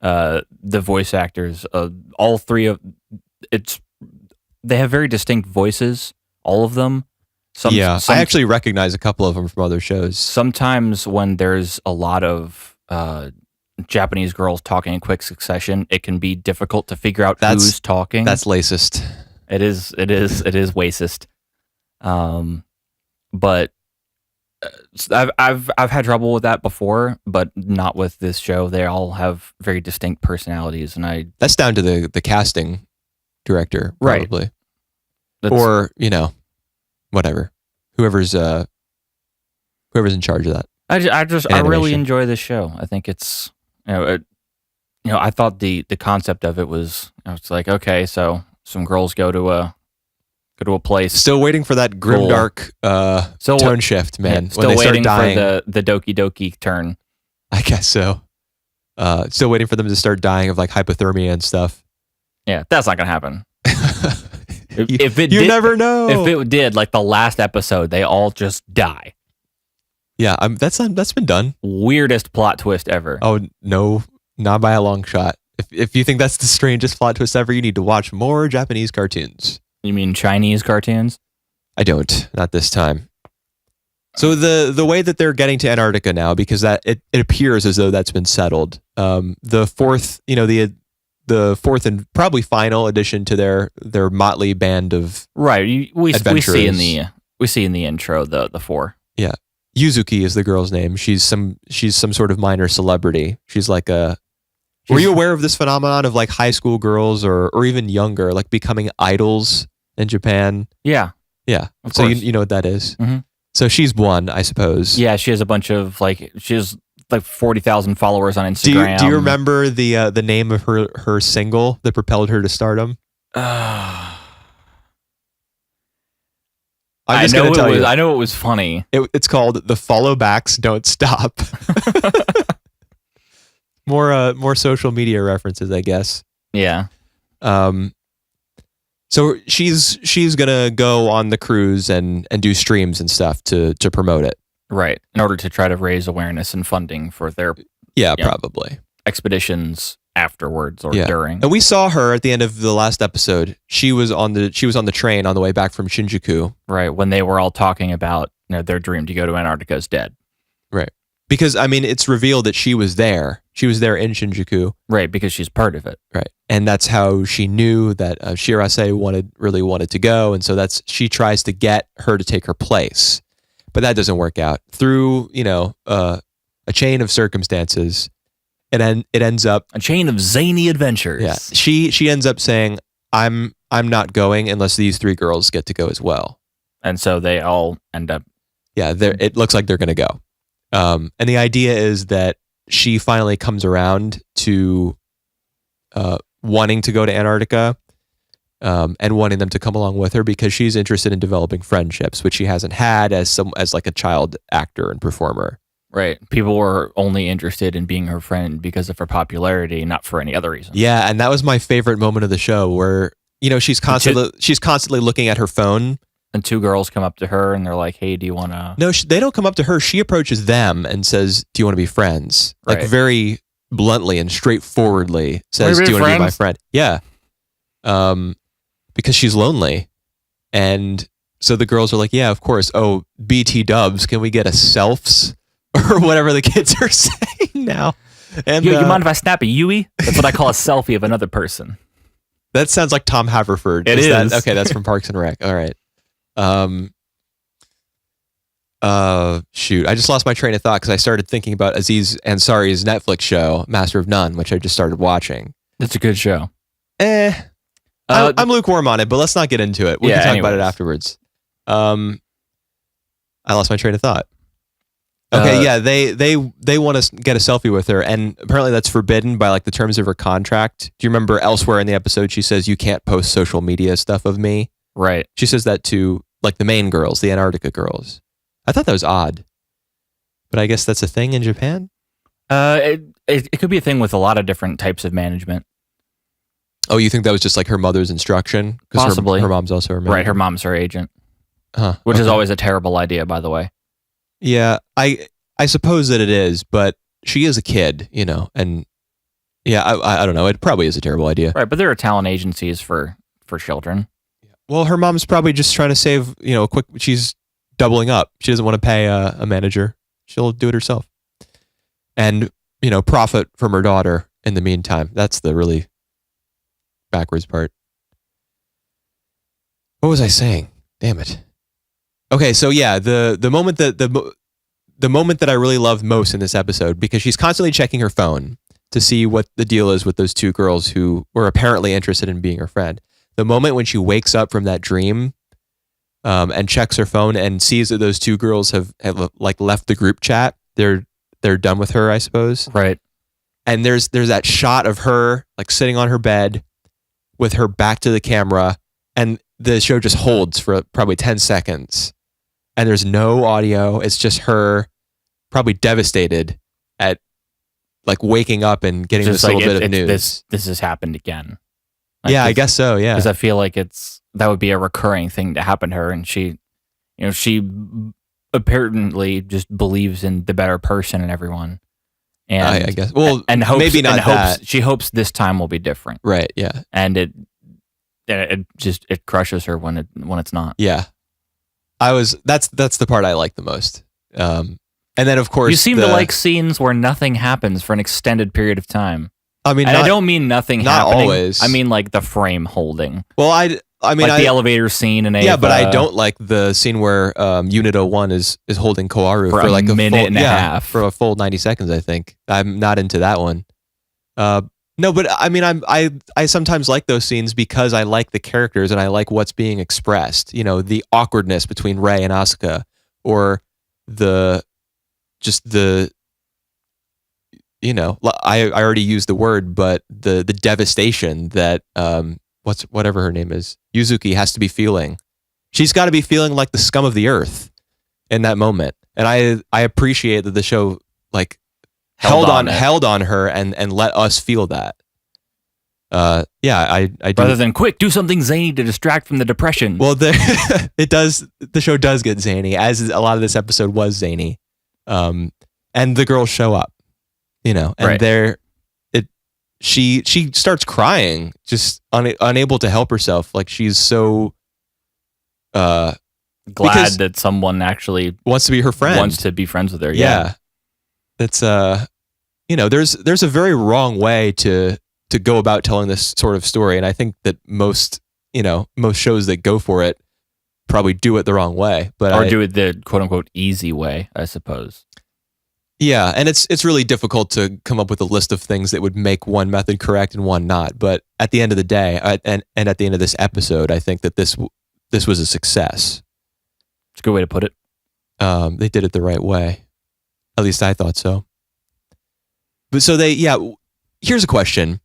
the voice actors. All three of they have very distinct voices, all of them. I actually recognize a couple of them from other shows. Sometimes when there's a lot of Japanese girls talking in quick succession, it can be difficult to figure out who's talking. That's racist. It is racist. But I've had trouble with that before, but not with this show. They all have very distinct personalities, and that's down to the casting director, probably, right. Or whatever, whoever's in charge of that. I really enjoy this show. I think it's I thought the concept of it was, I was like, okay, so some girls go to a place. Still waiting for that grimdark tone shift, man. Yeah, still when they waiting start dying, for the Doki Doki turn. I guess so. Still waiting for them to start dying of like hypothermia and stuff. Yeah, that's not gonna happen. If it you never know. If it did, like the last episode, they all just die. Yeah, that's been done. Weirdest plot twist ever. Oh no, not by a long shot. If you think that's the strangest plot twist ever, you need to watch more Japanese cartoons. You mean Chinese cartoons? I don't. Not this time. So the way that they're getting to Antarctica now, because that it appears as though that's been settled. The fourth, the fourth and probably final addition to their motley band of we see in the intro the four. Yeah, Yuzuki is the girl's name. She's some sort of minor celebrity. She's like a. Were you aware of this phenomenon of like high school girls or even younger like becoming idols in Japan? Yeah. Yeah. So you know what that is. Mm-hmm. So she's one, I suppose. Yeah, she has a bunch of she has 40,000 followers on Instagram. Do you remember the name of her single that propelled her to stardom? I know it was funny. It's called "The Follow Backs Don't Stop." More social media references, I guess. Yeah. So she's gonna go on the cruise and do streams and stuff to promote it. Right. In order to try to raise awareness and funding for their probably expeditions afterwards or during. And we saw her at the end of the last episode. She was on the train on the way back from Shinjuku. Right, when they were all talking about their dream to go to Antarctica is dead. Right. Because I mean it's revealed that she was there. She was there in Shinjuku. Right, because she's part of it. Right. And that's how she knew that Shirase really wanted to go, and so she tries to get her to take her place. But that doesn't work out. Through, a chain of circumstances, it ends up a chain of zany adventures. Yeah, she ends up saying, I'm not going unless these 3 girls get to go as well. And so they all end up. Yeah, it looks like they're going to go. And the idea is that she finally comes around to wanting to go to Antarctica and wanting them to come along with her because she's interested in developing friendships, which she hasn't had as like a child actor and performer. Right. People were only interested in being her friend because of her popularity, not for any other reason. Yeah, and that was my favorite moment of the show where, she's constantly looking at her phone. And 2 girls come up to her and they're like, hey, do you want to... No, they don't come up to her. She approaches them and says, do you want to be friends? Like Right. very bluntly and straightforwardly says, do you want to be my friend? Yeah. Because she's lonely. And so the girls are like, yeah, of course. Oh, BT dubs, can we get a selfs? Or whatever the kids are saying now. And you mind if I snap a Yui? That's what I call a selfie of another person. That sounds like Tom Haverford. It is. Okay, that's from Parks and Rec. All right. Shoot. I just lost my train of thought because I started thinking about Aziz Ansari's Netflix show, Master of None, which I just started watching. It's a good show. I'm lukewarm on it, but let's not get into it. We can talk about it afterwards. I lost my train of thought. Okay, yeah, they want to get a selfie with her, and apparently that's forbidden by like the terms of her contract. Do you remember elsewhere in the episode she says you can't post social media stuff of me? Right. She says that to like the main girls, the Antarctica girls. I thought that was odd, but I guess that's a thing in Japan. It could be a thing with a lot of different types of management. Oh, you think that was just like her mother's instruction? Possibly. Her mom's also her manager. Right, her mom's her agent. Huh. Which is always a terrible idea, by the way. Yeah, I suppose that it is, but she is a kid, and yeah, I don't know. It probably is a terrible idea. Right, but there are talent agencies for children. Well, her mom's probably just trying to save, a quick. She's doubling up. She doesn't want to pay a manager. She'll do it herself, and profit from her daughter in the meantime. That's the really backwards part. What was I saying? Damn it. Okay, so yeah, the moment that the moment that I really loved most in this episode, because she's constantly checking her phone to see what the deal is with those 2 girls who were apparently interested in being her friend. The moment when she wakes up from that dream and checks her phone and sees that those 2 girls have like left the group chat, they're done with her, I suppose. Right. And there's that shot of her like sitting on her bed with her back to the camera, and the show just holds for probably 10 seconds. And there's no audio. It's just her probably devastated at like waking up and getting Just this little bit of news. This has happened again. Like, Yeah, I guess so. Yeah. Because I feel like that would be a recurring thing to happen to her, and she apparently just believes in the better person in everyone. And I guess. Well, and hopes, maybe not and hopes, that. She hopes this time will be different. Right. Yeah. And it crushes her when it's not. Yeah. That's the part I like the most. And then of course you seem to like scenes where nothing happens for an extended period of time. I mean, and I don't mean nothing not happening. Always. I mean like the frame holding. Well, I mean, like the elevator scene in yeah, but I don't like the scene where Unit 01 is holding Koharu for like a minute and a half for a full 90 seconds. I think I'm not into that one. No, but I mean, I sometimes like those scenes because I like the characters and I like what's being expressed. The awkwardness between Rei and Asuka, or I already used the word, but the devastation that whatever her name is, Yuzuki, has to be feeling. She's got to be feeling like the scum of the earth in that moment, and I appreciate that the show like held on her and let us feel that. Yeah, I do. Rather than quick, do something zany to distract from the depression. Well, it does. The show does get zany, as a lot of this episode was zany, and the girls show up, and right. she starts crying, just unable to help herself. Like she's so glad that someone actually wants to be her friend, wants to be friends with her. Yeah. That's there's a very wrong way to go about telling this sort of story, and I think that most shows that go for it probably do it the wrong way, but do it the quote unquote easy way, I suppose. Yeah, and it's really difficult to come up with a list of things that would make one method correct and one not. But at the end of the day, and at the end of this episode, I think that this was a success. It's a good way to put it. They did it the right way. At least I thought so. But so here's a question.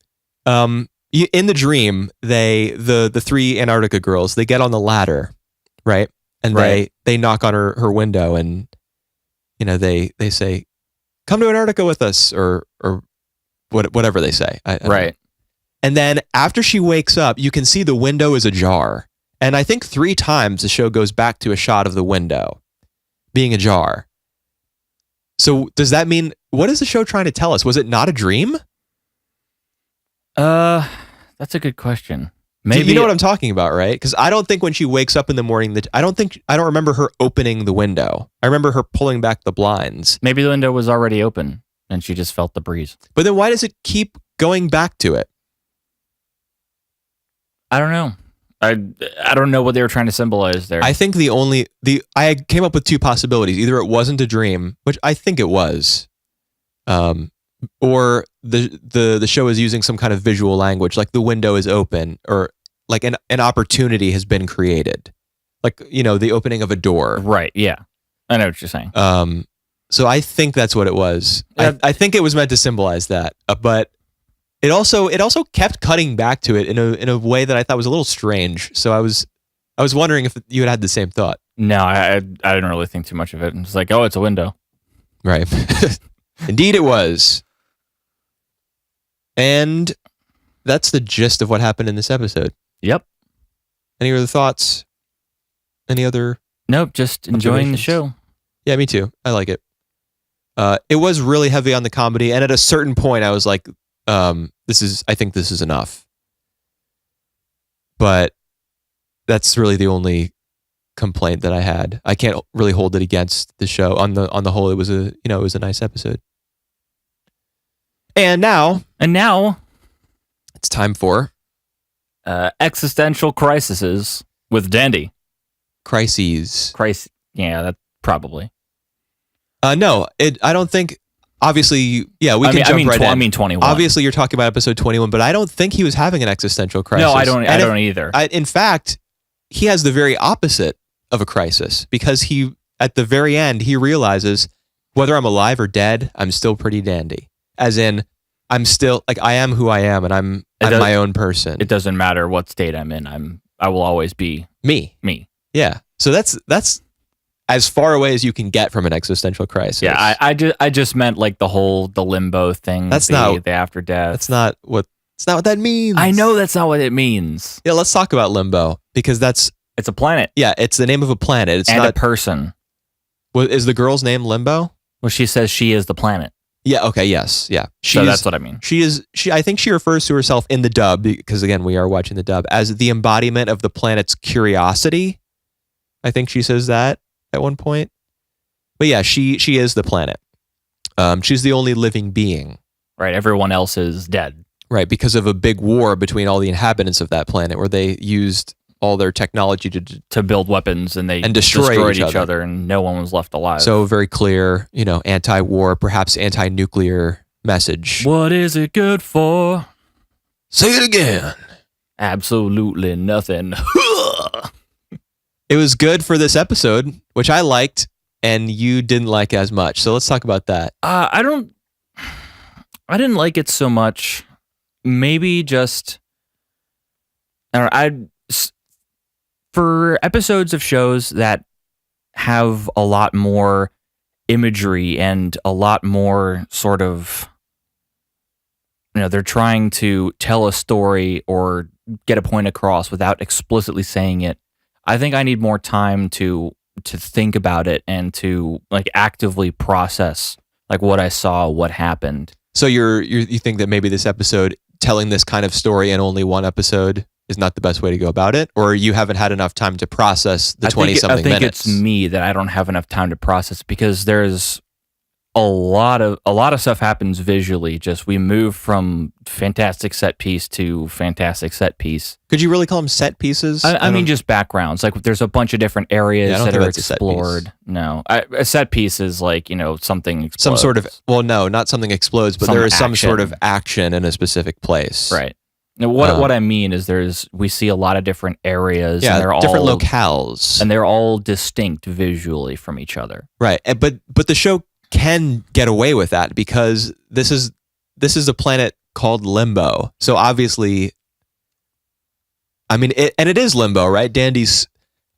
In the dream, the three Antarctica girls, they get on the ladder, right? And they knock on her window, and they say, "Come to Antarctica with us," or whatever they say. I don't know. And then after she wakes up, you can see the window is ajar. And I think 3 times the show goes back to a shot of the window being ajar. So does that mean, what is the show trying to tell us? Was it not a dream? That's a good question. Maybe you know what I'm talking about, right? Because I don't think when she wakes up in the morning, I don't remember her opening the window. I remember her pulling back the blinds. Maybe the window was already open and she just felt the breeze. But then why does it keep going back to it? I don't know. I don't know what they were trying to symbolize there. I think I came up with 2 possibilities. Either it wasn't a dream, which I think it was, or the show is using some kind of visual language, like the window is open, or like an opportunity has been created, like the opening of a door. Right? Yeah, I know what you're saying. So I think that's what it was. I think it was meant to symbolize that, but it also kept cutting back to it in a way that I thought was a little strange. So I was wondering if you had the same thought. No, I didn't really think too much of it. It's like, oh, it's a window. Right. Indeed it was. And that's the gist of what happened in this episode. Yep. Any other thoughts? Any other? Nope, just enjoying the show. Yeah, me too. I like it. It was really heavy on the comedy, and at a certain point I was like, I think this is enough. But that's really the only complaint that I had. I can't really hold it against the show. On the whole, it was a nice episode. And now it's time for existential crises with Dandy. Crises. Yeah, that probably. No, I don't think. Obviously, yeah, we can jump right in. I mean 21. Obviously, you're talking about episode 21, but I don't think he was having an existential crisis. No, I don't either. In fact, he has the very opposite of a crisis, because at the very end, he realizes whether I'm alive or dead, I'm still pretty dandy. As in, I'm still, like, I am who I am, and I'm my own person. It doesn't matter what state I'm in. I will always be me. Yeah. So that's as far away as you can get from an existential crisis. Yeah, I just meant like the limbo thing. That's not the after death. That's not what that means. I know that's not what it means. Yeah, let's talk about limbo, because it's a planet. Yeah, it's the name of a planet. It's not a person. Is the girl's name Limbo? Well, she says she is the planet. Yeah. Okay. Yes. Yeah. That's what I mean. I think she refers to herself in the dub, because again, we are watching the dub, as the embodiment of the planet's curiosity. I think she says that at one point. But yeah, she is the planet. She's the only living being. Right. Everyone else is dead. Right. Because of a big war between all the inhabitants of that planet, where they used all their technology to build weapons and destroyed each other, and no one was left alive. So very clear, anti-war, perhaps anti-nuclear message. What is it good for? Say it again. Absolutely nothing. It was good for this episode, which I liked, and you didn't like as much. So let's talk about that. I didn't like it so much. Maybe just, for episodes of shows that have a lot more imagery and a lot more sort of, they're trying to tell a story or get a point across without explicitly saying it. I think I need more time to think about it and to like actively process like what I saw, what happened. So you think that maybe this episode, telling this kind of story in only one episode, is not the best way to go about it, or you haven't had enough time to process the 20-something minutes? I think it's me that I don't have enough time to process, because there's a lot of stuff happens visually. Just we move from fantastic set piece to fantastic set piece. Could you really call them set pieces? I mean, just backgrounds. Like there's a bunch of different areas Yeah, I don't that think are that's a set piece. explored. No, a set piece is like something explodes. Some sort of no, not something explodes, but Some there is some action. sort of action in a specific place. Right. Now, what I mean is we see a lot of different areas. Yeah, and they're different all, locales, and they're all distinct visually from each other. right? But the show can get away with that because this is a planet called Limbo. So obviously, I mean, it is Limbo, right? Dandy's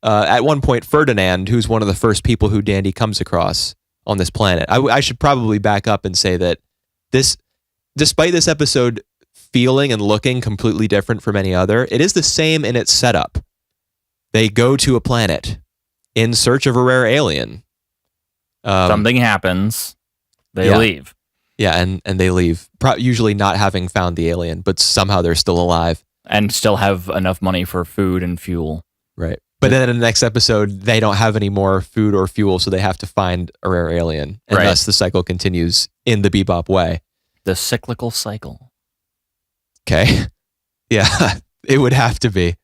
at one point Ferdinand, who's one of the first people who Dandy comes across on this planet. I should probably back up and say that despite this episode feeling and looking completely different from any other, it is the same in its setup. They go to a planet in search of a rare alien. Something happens. They leave. Yeah, and they leave, usually not having found the alien, but somehow they're still alive. And still have enough money for food and fuel. Right. But then in the next episode, they don't have any more food or fuel, so they have to find a rare alien. And thus the cycle continues in the Bebop way. The cyclical cycle. Okay. Yeah, it would have to be.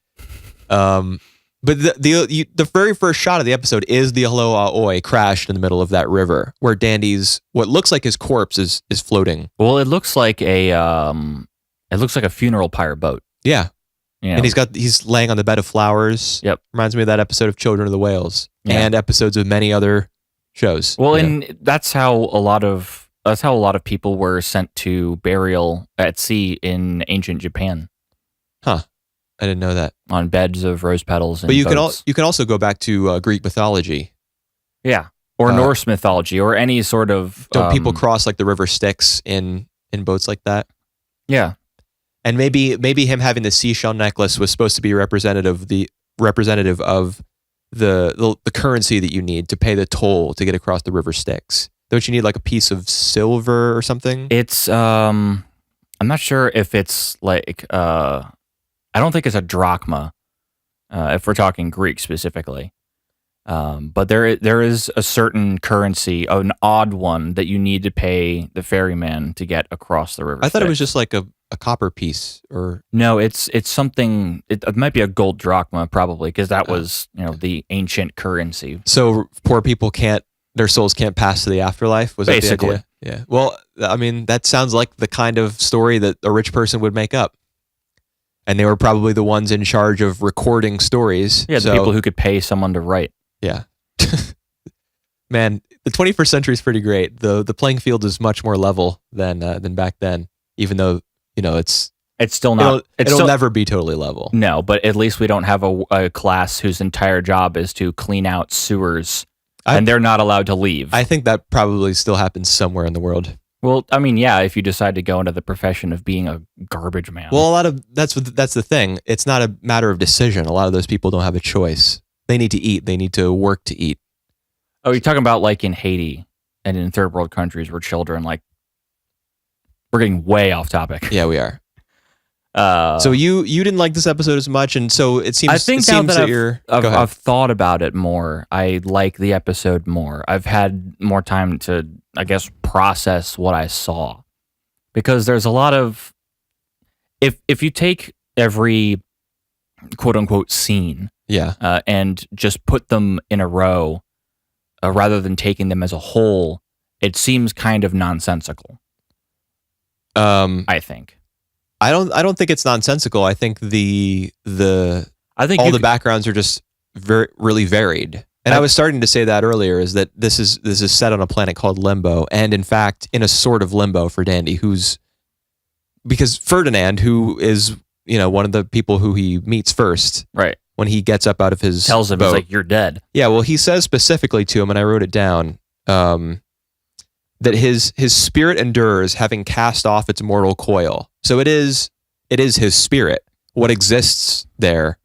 But the very first shot of the episode is the Aloha Oi crashed in the middle of that river where Dandy's, what looks like his corpse is floating. Well, it looks like a funeral pyre boat. Yeah. You know? And he's laying on the bed of flowers. Yep. Reminds me of that episode of Children of the Whales Yeah. and episodes of many other shows. Well, and that's how a lot of people were sent to burial at sea in ancient Japan. Huh. I didn't know that. On beds of rose petals and But you boats. can also go back to Greek mythology. Yeah. Or Norse mythology or any sort of Don't people cross like the river Styx in boats like that? Yeah. And maybe him having the seashell necklace was supposed to be representative of the currency that you need to pay the toll to get across the river Styx. Don't you need like a piece of silver or something? It's I'm not sure if it's like I don't think it's a drachma if we're talking Greek specifically. But there is a certain currency, an odd one that you need to pay the ferryman to get across the river. I thought it was Styx. just like a copper piece or No, it's something. It might be a gold drachma probably because that was the ancient currency. so poor people their souls can't pass to the afterlife. Was Basically. that the idea? Yeah. Well, I mean, that sounds like the kind of story that a rich person would make up. And they were probably the ones in charge of recording stories. Yeah, the people who could pay someone to write. Yeah. Man, the 21st century is pretty great. The playing field is much more level than back then, even though, it's still not. It'll never be totally level. No, but at least we don't have a class whose entire job is to clean out sewers, and they're not allowed to leave. I think that probably still happens somewhere in the world. Well, I mean, yeah, if you decide to go into the profession of being a garbage man. Well, that's the thing. It's not a matter of decision. A lot of those people don't have a choice. They need to eat. They need to work to eat. Oh, you're talking about like in Haiti and in third world countries where children we're getting way off topic. Yeah, we are. So you didn't like this episode as much, and so it seems. I think it seems I've thought about it more. I like the episode more. I've had more time to, I guess, process what I saw, because there's a lot of if you take every quote unquote scene, and just put them in a row, rather than taking them as a whole, it seems kind of nonsensical. I think. I don't think it's nonsensical. I think the the backgrounds are just really varied. And I was starting to say that earlier, is that this is set on a planet called Limbo, and in fact in a sort of limbo for Dandy, because Ferdinand, who is one of the people who he meets first, right, when he gets up out of his tells him, boat, he's like, you're dead. Yeah, well, he says specifically to him, and I wrote it down, that his spirit endures, having cast off its mortal coil. So it is his spirit, what exists there.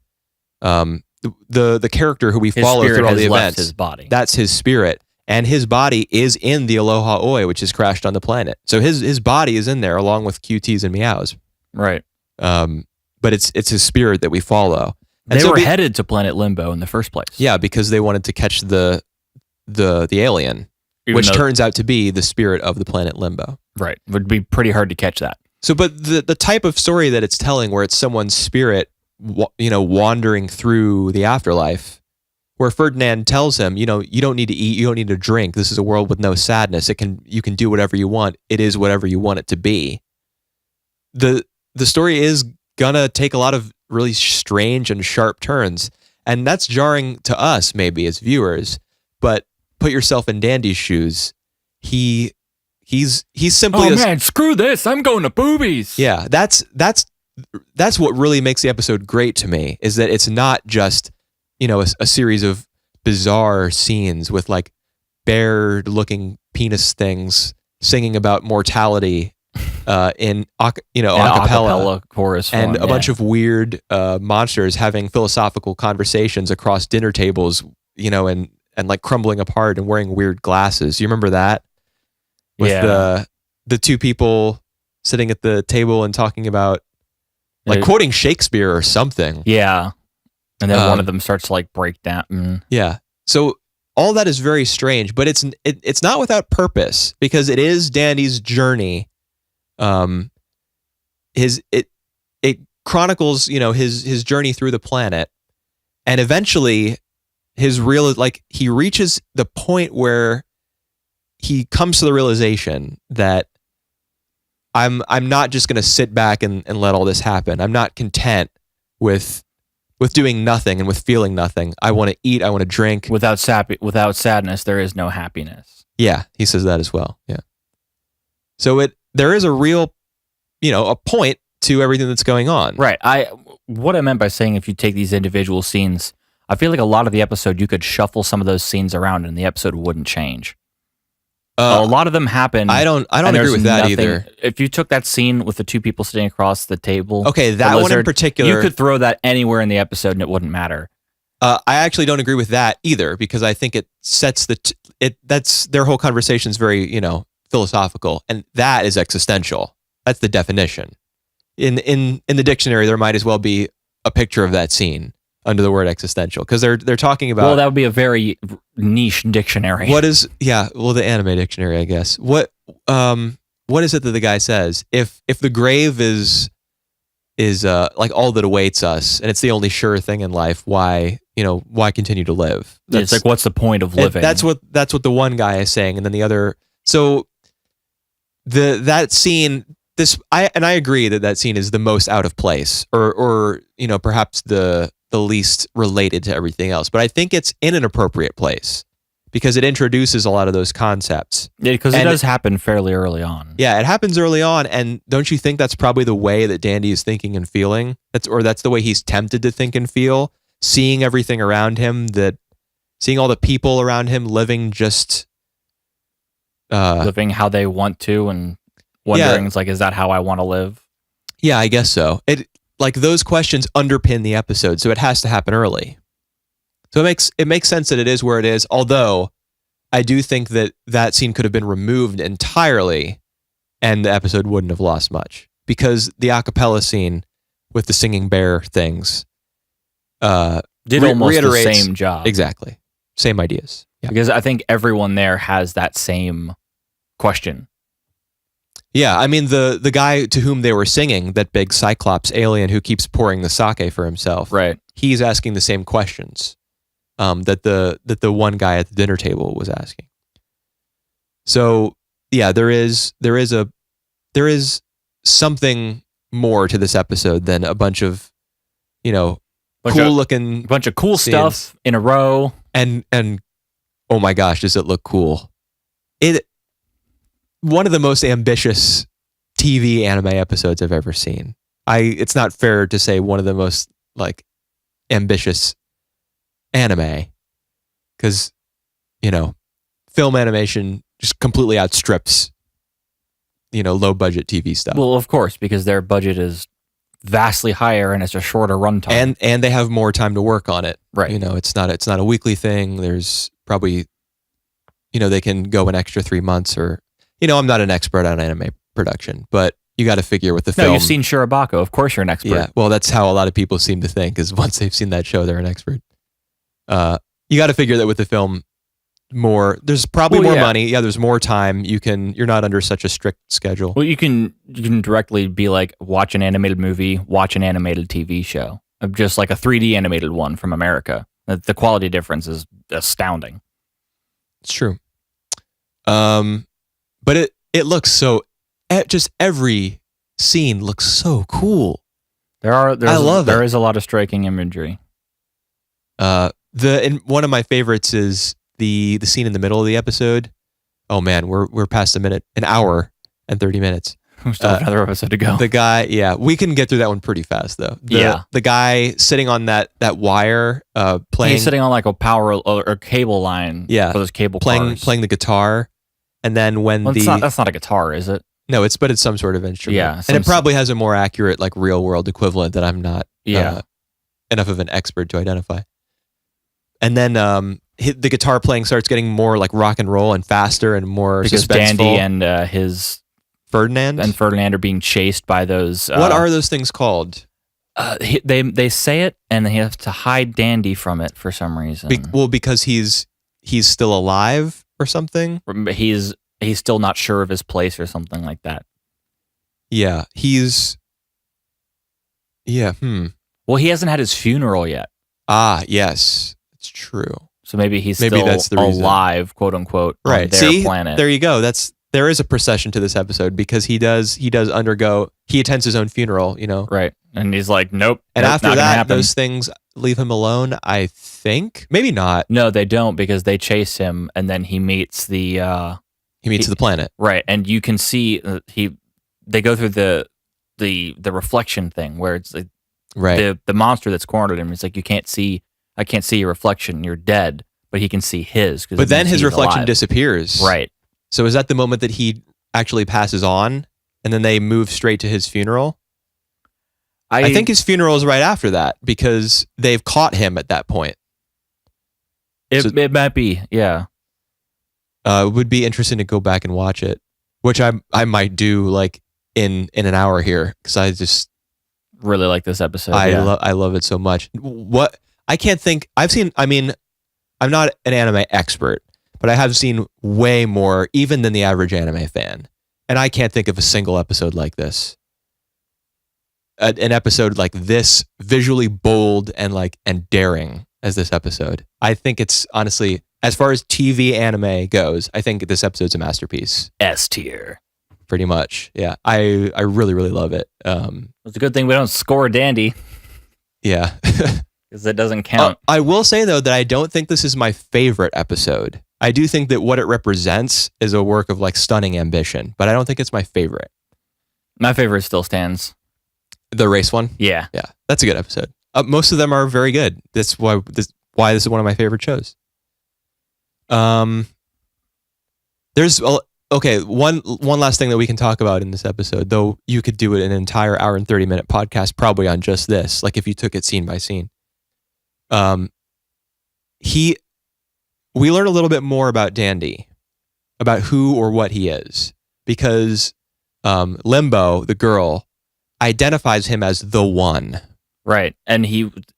The character who we follow through all the events, his body. That's his spirit, and his body is in the Aloha Oi, which has crashed on the planet. So his body is in there along with QTs and meows. Right. But it's his spirit that we follow. And they were headed to planet Limbo in the first place. Yeah, because they wanted to catch the alien. which turns out to be the spirit of the planet Limbo. Right. It would be pretty hard to catch that. So, but the type of story that it's telling, where it's someone's spirit, wandering through the afterlife, where Ferdinand tells him, you don't need to eat, you don't need to drink. This is a world with no sadness. You can do whatever you want. It is whatever you want it to be. The story is gonna take a lot of really strange and sharp turns, and that's jarring to us maybe as viewers. But put yourself in Dandy's shoes. He's simply. Oh man, screw this! I'm going to boobies. Yeah, that's what really makes the episode great to me, is that it's not just a series of bizarre scenes with like bear-looking penis things singing about mortality in acapella chorus and a bunch of weird monsters having philosophical conversations across dinner tables, and like crumbling apart and wearing weird glasses. You remember that? With the two people sitting at the table and talking about like quoting Shakespeare or something. Yeah. And then one of them starts to like break down. Yeah. So all that is very strange, but it's not without purpose, because it is Dandy's journey. It chronicles, his journey through the planet, and eventually he reaches the point where he comes to the realization that I'm not just going to sit back and let all this happen. I'm not content with doing nothing and with feeling nothing. I want to eat. I want to drink. Without sadness, there is no happiness. Yeah, he says that as well. Yeah. So there is a real, a point to everything that's going on. Right. What I meant by saying, if you take these individual scenes, I feel like a lot of the episode, you could shuffle some of those scenes around and the episode wouldn't change. A lot of them happen. I don't agree with that either. If you took that scene with the two people sitting across the table, okay, that one in particular, you could throw that anywhere in the episode and it wouldn't matter. I actually don't agree with that either, because I think it sets that's their whole conversation is very philosophical, and that is existential. That's the definition. In the dictionary, there might as well be a picture of that scene under the word existential, because they're talking about. Well, that would be a very niche dictionary. The anime dictionary, I guess. What is it that the guy says? If the grave is like all that awaits us, and it's the only sure thing in life, why continue to live? It's like, what's the point of living? That's what the one guy is saying, and then the other. So that scene. I agree that scene is the most out of place, or perhaps the least related to everything else. But I think it's in an appropriate place, because it introduces a lot of those concepts. Yeah, because it does happen fairly early on. Yeah, it happens early on, and don't you think that's probably the way that Dandy is thinking and feeling? That's the way he's tempted to think and feel, seeing everything around him, seeing all the people around him living just living how they want to, and wondering, it's like, is that how I want to live? Yeah, I guess so. Like those questions underpin the episode, so it has to happen early. So it makes sense that it is where it is, although I do think that scene could have been removed entirely and the episode wouldn't have lost much, because the acapella scene with the singing bear things did almost the same job. Exactly. Same ideas. Yeah. Because I think everyone there has that same question. Yeah, I mean the guy to whom they were singing, that big Cyclops alien who keeps pouring the sake for himself, right? He's asking the same questions that the one guy at the dinner table was asking. So yeah, there is something more to this episode than a bunch of bunch of cool stuff in a row, and oh my gosh, does it look cool! One of the most ambitious TV anime episodes I've ever seen. It's not fair to say one of the most like ambitious anime, because film animation just completely outstrips low budget TV stuff. Well, of course, because their budget is vastly higher and it's a shorter runtime, and they have more time to work on it. Right. It's not a weekly thing. There's probably they can go an extra 3 months, or I'm not an expert on anime production, but you got to figure with the film. No, you've seen Shirobako. Of course you're an expert. Yeah, well, that's how a lot of people seem to think, is once they've seen that show, they're an expert. You got to figure that with the film, more. There's probably Well, more yeah. money. Yeah, there's more time. You're not under such a strict schedule. Well, you can directly be like, watch an animated movie, watch an animated TV show, just like a 3D animated one from America. The quality difference is astounding. It's true. But it looks so. Just every scene looks so cool. I love it. There is a lot of striking imagery. One of my favorites is the scene in the middle of the episode. Oh man, we're past an hour and 30 minutes. We still have another episode to go. The guy, yeah, we can get through that one pretty fast though. The guy sitting on that wire, playing. He's sitting on like a power or cable line. Yeah, for those cable playing cars. the guitar, and then when that's not a guitar, is it? No, it's some sort of instrument. Yeah, and it probably has a more accurate like real world equivalent that I'm not enough of an expert to identify. And then the guitar playing starts getting more like rock and roll and faster and more because suspenseful. Dandy and his Ferdinand are being chased by those. What are those things called? They say it, and they have to hide Dandy from it for some reason. Because he's still alive or something. He's still not sure of his place or something like that. Yeah, Well, he hasn't had his funeral yet. Ah, yes, it's true. So maybe he's still that's the reason. Alive, quote unquote, right. on their planet. There you go. There is a procession to this episode because he does undergo. He attends his own funeral, Right, and he's like, nope. And nope, after that, those things leave him alone. I think maybe not. No, they don't because they chase him, and then he meets the. He meets the planet, right? And you can see they go through the reflection thing where it's like right. The monster that's cornered him. It's like I can't see your reflection. You're dead, but he can see his. But then his reflection disappears. Right. So is that the moment that he actually passes on, and then they move straight to his funeral? I think his funeral is right after that because they've caught him at that point. It might be, yeah. It would be interesting to go back and watch it, which I might do like in an hour here because I just really like this episode. I love it so much. What I can't think. I'm not an anime expert, but I have seen way more even than the average anime fan, and I can't think of a single episode like this. An episode like this, visually bold and daring as this episode. I think it's honestly, as far as TV anime goes, I think this episode's a masterpiece. S tier. Pretty much. Yeah. I really, really love it. It's a good thing we don't score Dandy. Yeah. Because it doesn't count. I will say, though, that I don't think this is my favorite episode. I do think that what it represents is a work of stunning ambition, but I don't think it's my favorite. My favorite still stands. The race one? Yeah. Yeah. That's a good episode. Most of them are very good. That's why this is one of my favorite shows. There's one last thing that we can talk about in this episode, though you could do it an entire hour and 30-minute podcast probably on just this, if you took it scene by scene. We learn a little bit more about Dandy, about who or what he is, because Limbo, the girl, identifies him as the one. Right. And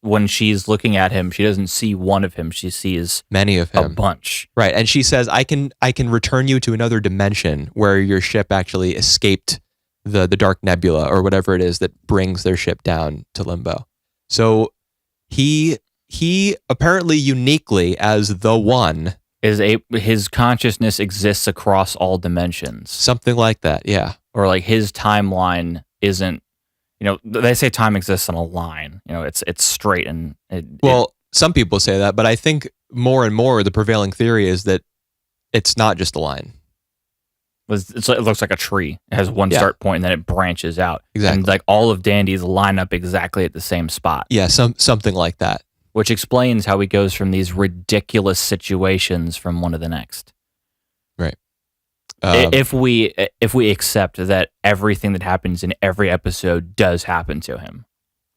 when she's looking at him, she doesn't see one of him. She sees many of him. A bunch. Right. And she says, I can return you to another dimension where your ship actually escaped the dark nebula or whatever it is that brings their ship down to Limbo. So he apparently uniquely as the one his consciousness exists across all dimensions. Something like that. Yeah. Or his timeline isn't, they say time exists on a line. It's straight and some people say that, but I think more and more the prevailing theory is that it's not just a line. It looks like a tree. It has one start point and then it branches out. Exactly. And all of Dandy's line up exactly at the same spot. Yeah, something like that. Which explains how he goes from these ridiculous situations from one to the next. Right. If we accept that everything that happens in every episode does happen to him,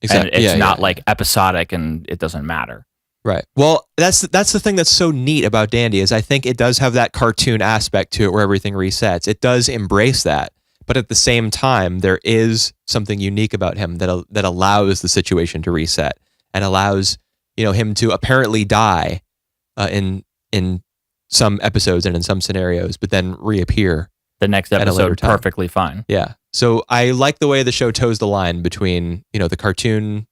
exactly, and it's not episodic and it doesn't matter. Right. Well, that's the thing that's so neat about Dandy is I think it does have that cartoon aspect to it where everything resets. It does embrace that, but at the same time, there is something unique about him that allows the situation to reset and allows him to apparently die in some episodes and in some scenarios, but then reappear. The next At a later episode, time. perfectly fine. Yeah. So I like the way the show toes the line between, the cartoon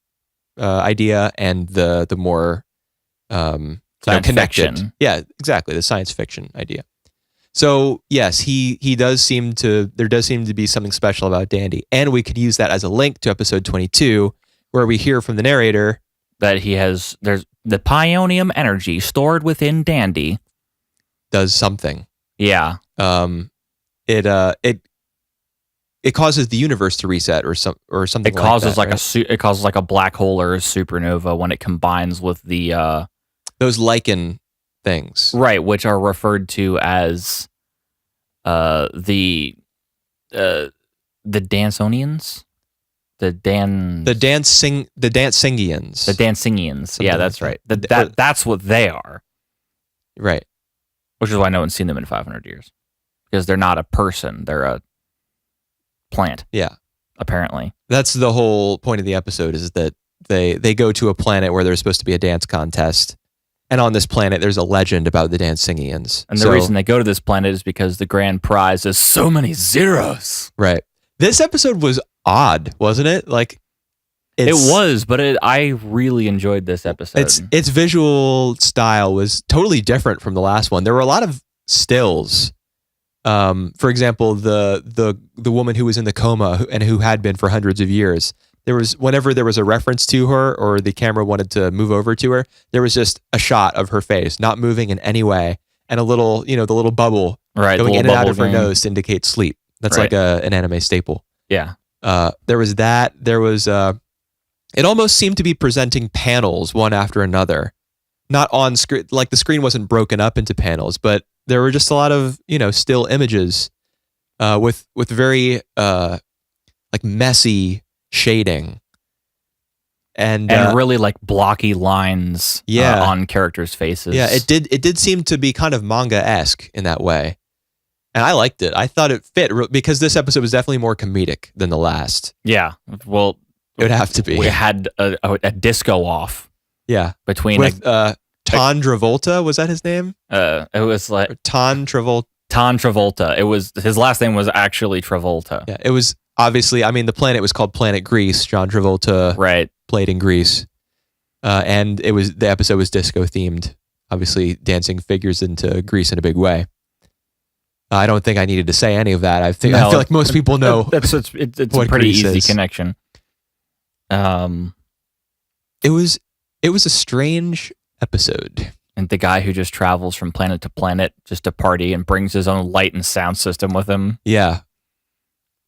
idea and the more Science connected. fiction. Yeah, exactly. The science fiction idea. So yes, he does seem to, there does seem to be something special about Dandy. And we could use that as a link to episode 22, where we hear from the narrator That there's the pionium energy stored within Dandy. does something. Yeah. It causes the universe to reset or something. It causes like that, it causes like a black hole or a supernova when it combines with the those lichen things. right, which are referred to as the Dansonians, the Dansingians. The Yeah, that's like right. That's what they are. Right. Which is why no one's seen them in 500 years, because they're not a person; they're a plant. Yeah. Apparently, That's the whole point of the episode, is that they go to a planet where there's supposed to be a dance contest. And on this planet, there's a legend about the Dansingians. and the reason they go to this planet is because the grand prize is so many zeros. Right. This episode was odd, wasn't it? Like, It was, but I really enjoyed this episode. Its visual style was totally different from the last one. There were a lot of stills. For example, the woman who was in the coma and who had been for hundreds of years. Whenever there was a reference to her or the camera wanted to move over to her, there was just a shot of her face, not moving in any way, and a little, the little bubble going in and out of her nose to indicate sleep. That's like an anime staple. Yeah. There was that. There was, it almost seemed to be presenting panels one after another, not on screen. Like the screen wasn't broken up into panels, but there were just a lot of, still images, with very, like messy shading and really like blocky lines on characters' faces. Yeah, it did seem to be kind of manga-esque in that way. And I liked it. I thought it fit because this episode was definitely more comedic than the last. Yeah. Well, it would have to be. We had a disco off. Yeah. Between with Ton Travolta, was that his name? It was like Ton Travolta. Ton Travolta. It was his last name was actually Travolta. Yeah, it was obviously. I mean, the planet was called Planet Greece. John Travolta played in Greece, and the episode was disco themed. Obviously, dancing figures into Greece in a big way. I don't think I needed to say any of that. I feel like most people know. It's a pretty easy connection. It was a strange episode. And the guy who just travels from planet to planet just to party and brings his own light and sound system with him. Yeah.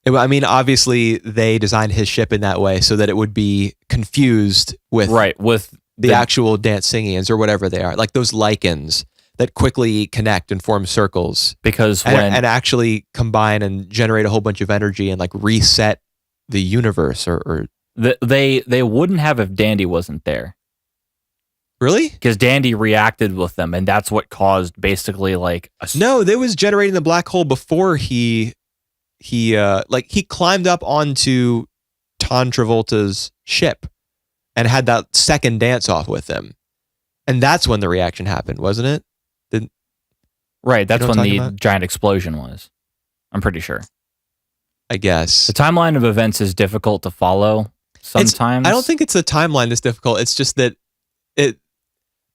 I mean, obviously, they designed his ship in that way so that it would be confused with the actual Dansingians or whatever they are, like those lichens that quickly connect and form circles. And actually combine and generate a whole bunch of energy and like reset the universe or they wouldn't have if Dandy wasn't there. Really? Because Dandy reacted with them, and that's what caused basically like No, they was generating the black hole before he climbed up onto Ton Travolta's ship and had that second dance off with him. And that's when the reaction happened, wasn't it? Right, that's when the giant explosion was. I'm pretty sure. I guess. The timeline of events is difficult to follow sometimes. I don't think it's the timeline that's difficult. It's just that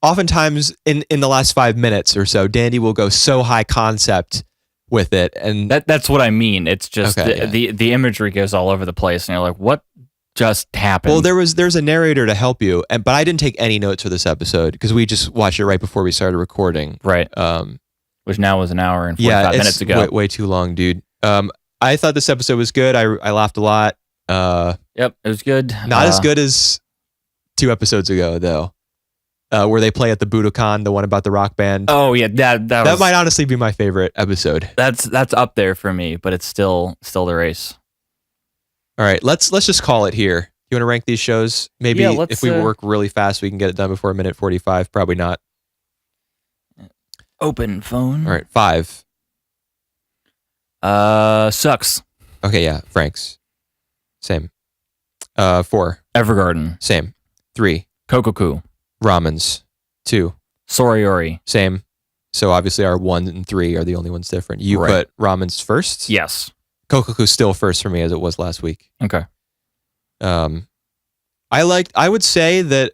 oftentimes in the last 5 minutes or so, Dandy will go so high concept with it, and that's what I mean. It's just the imagery goes all over the place, and you're like, what just happened? Well, there's a narrator to help you, but I didn't take any notes for this episode because we just watched it right before we started recording. Right. Which now was an hour and 45 minutes ago. Way too long, dude. I thought this episode was good. I laughed a lot. Yep, it was good. Not as good as 2 episodes ago, though, where they play at the Budokan, the one about the rock band. Oh yeah, that might honestly be my favorite episode. That's up there for me, but it's still the race. All right, let's just call it here. You want to rank these shows? Maybe if we work really fast, we can get it done before minute 45. Probably not. Open phone. All right, 5. Sucks. Okay, yeah, FranXX. Same. 4. Evergarden. Same. 3. Kokkoku. Ramens. 2. Sora yori. Same. So obviously our 1 and 3 are the only ones different. You Right. put Ramens first? Yes. Kokkoku still first for me as it was last week. Okay. I would say that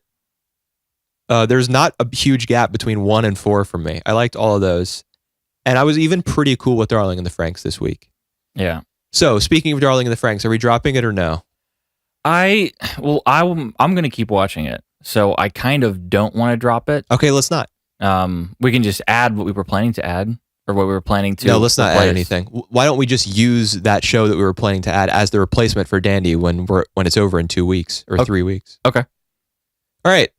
there's not a huge gap between 1 and 4 for me. I liked all of those. And I was even pretty cool with Darling in the Franxx this week. Yeah. So speaking of Darling in the Franxx, are we dropping it or no? I'm going to keep watching it. So I kind of don't want to drop it. Okay, let's not. We can just add what we were planning to add or what we were planning to No, let's not replace. add anything. Why don't we just use that show that we were planning to add as the replacement for Dandy when it's over in 2 weeks or 3 weeks? Okay. All right.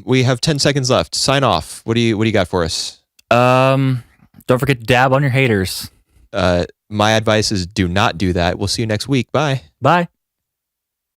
We have 10 seconds left. Sign off. What do you got for us? Don't forget to dab on your haters. My advice is do not do that. We'll see you next week. Bye. Bye.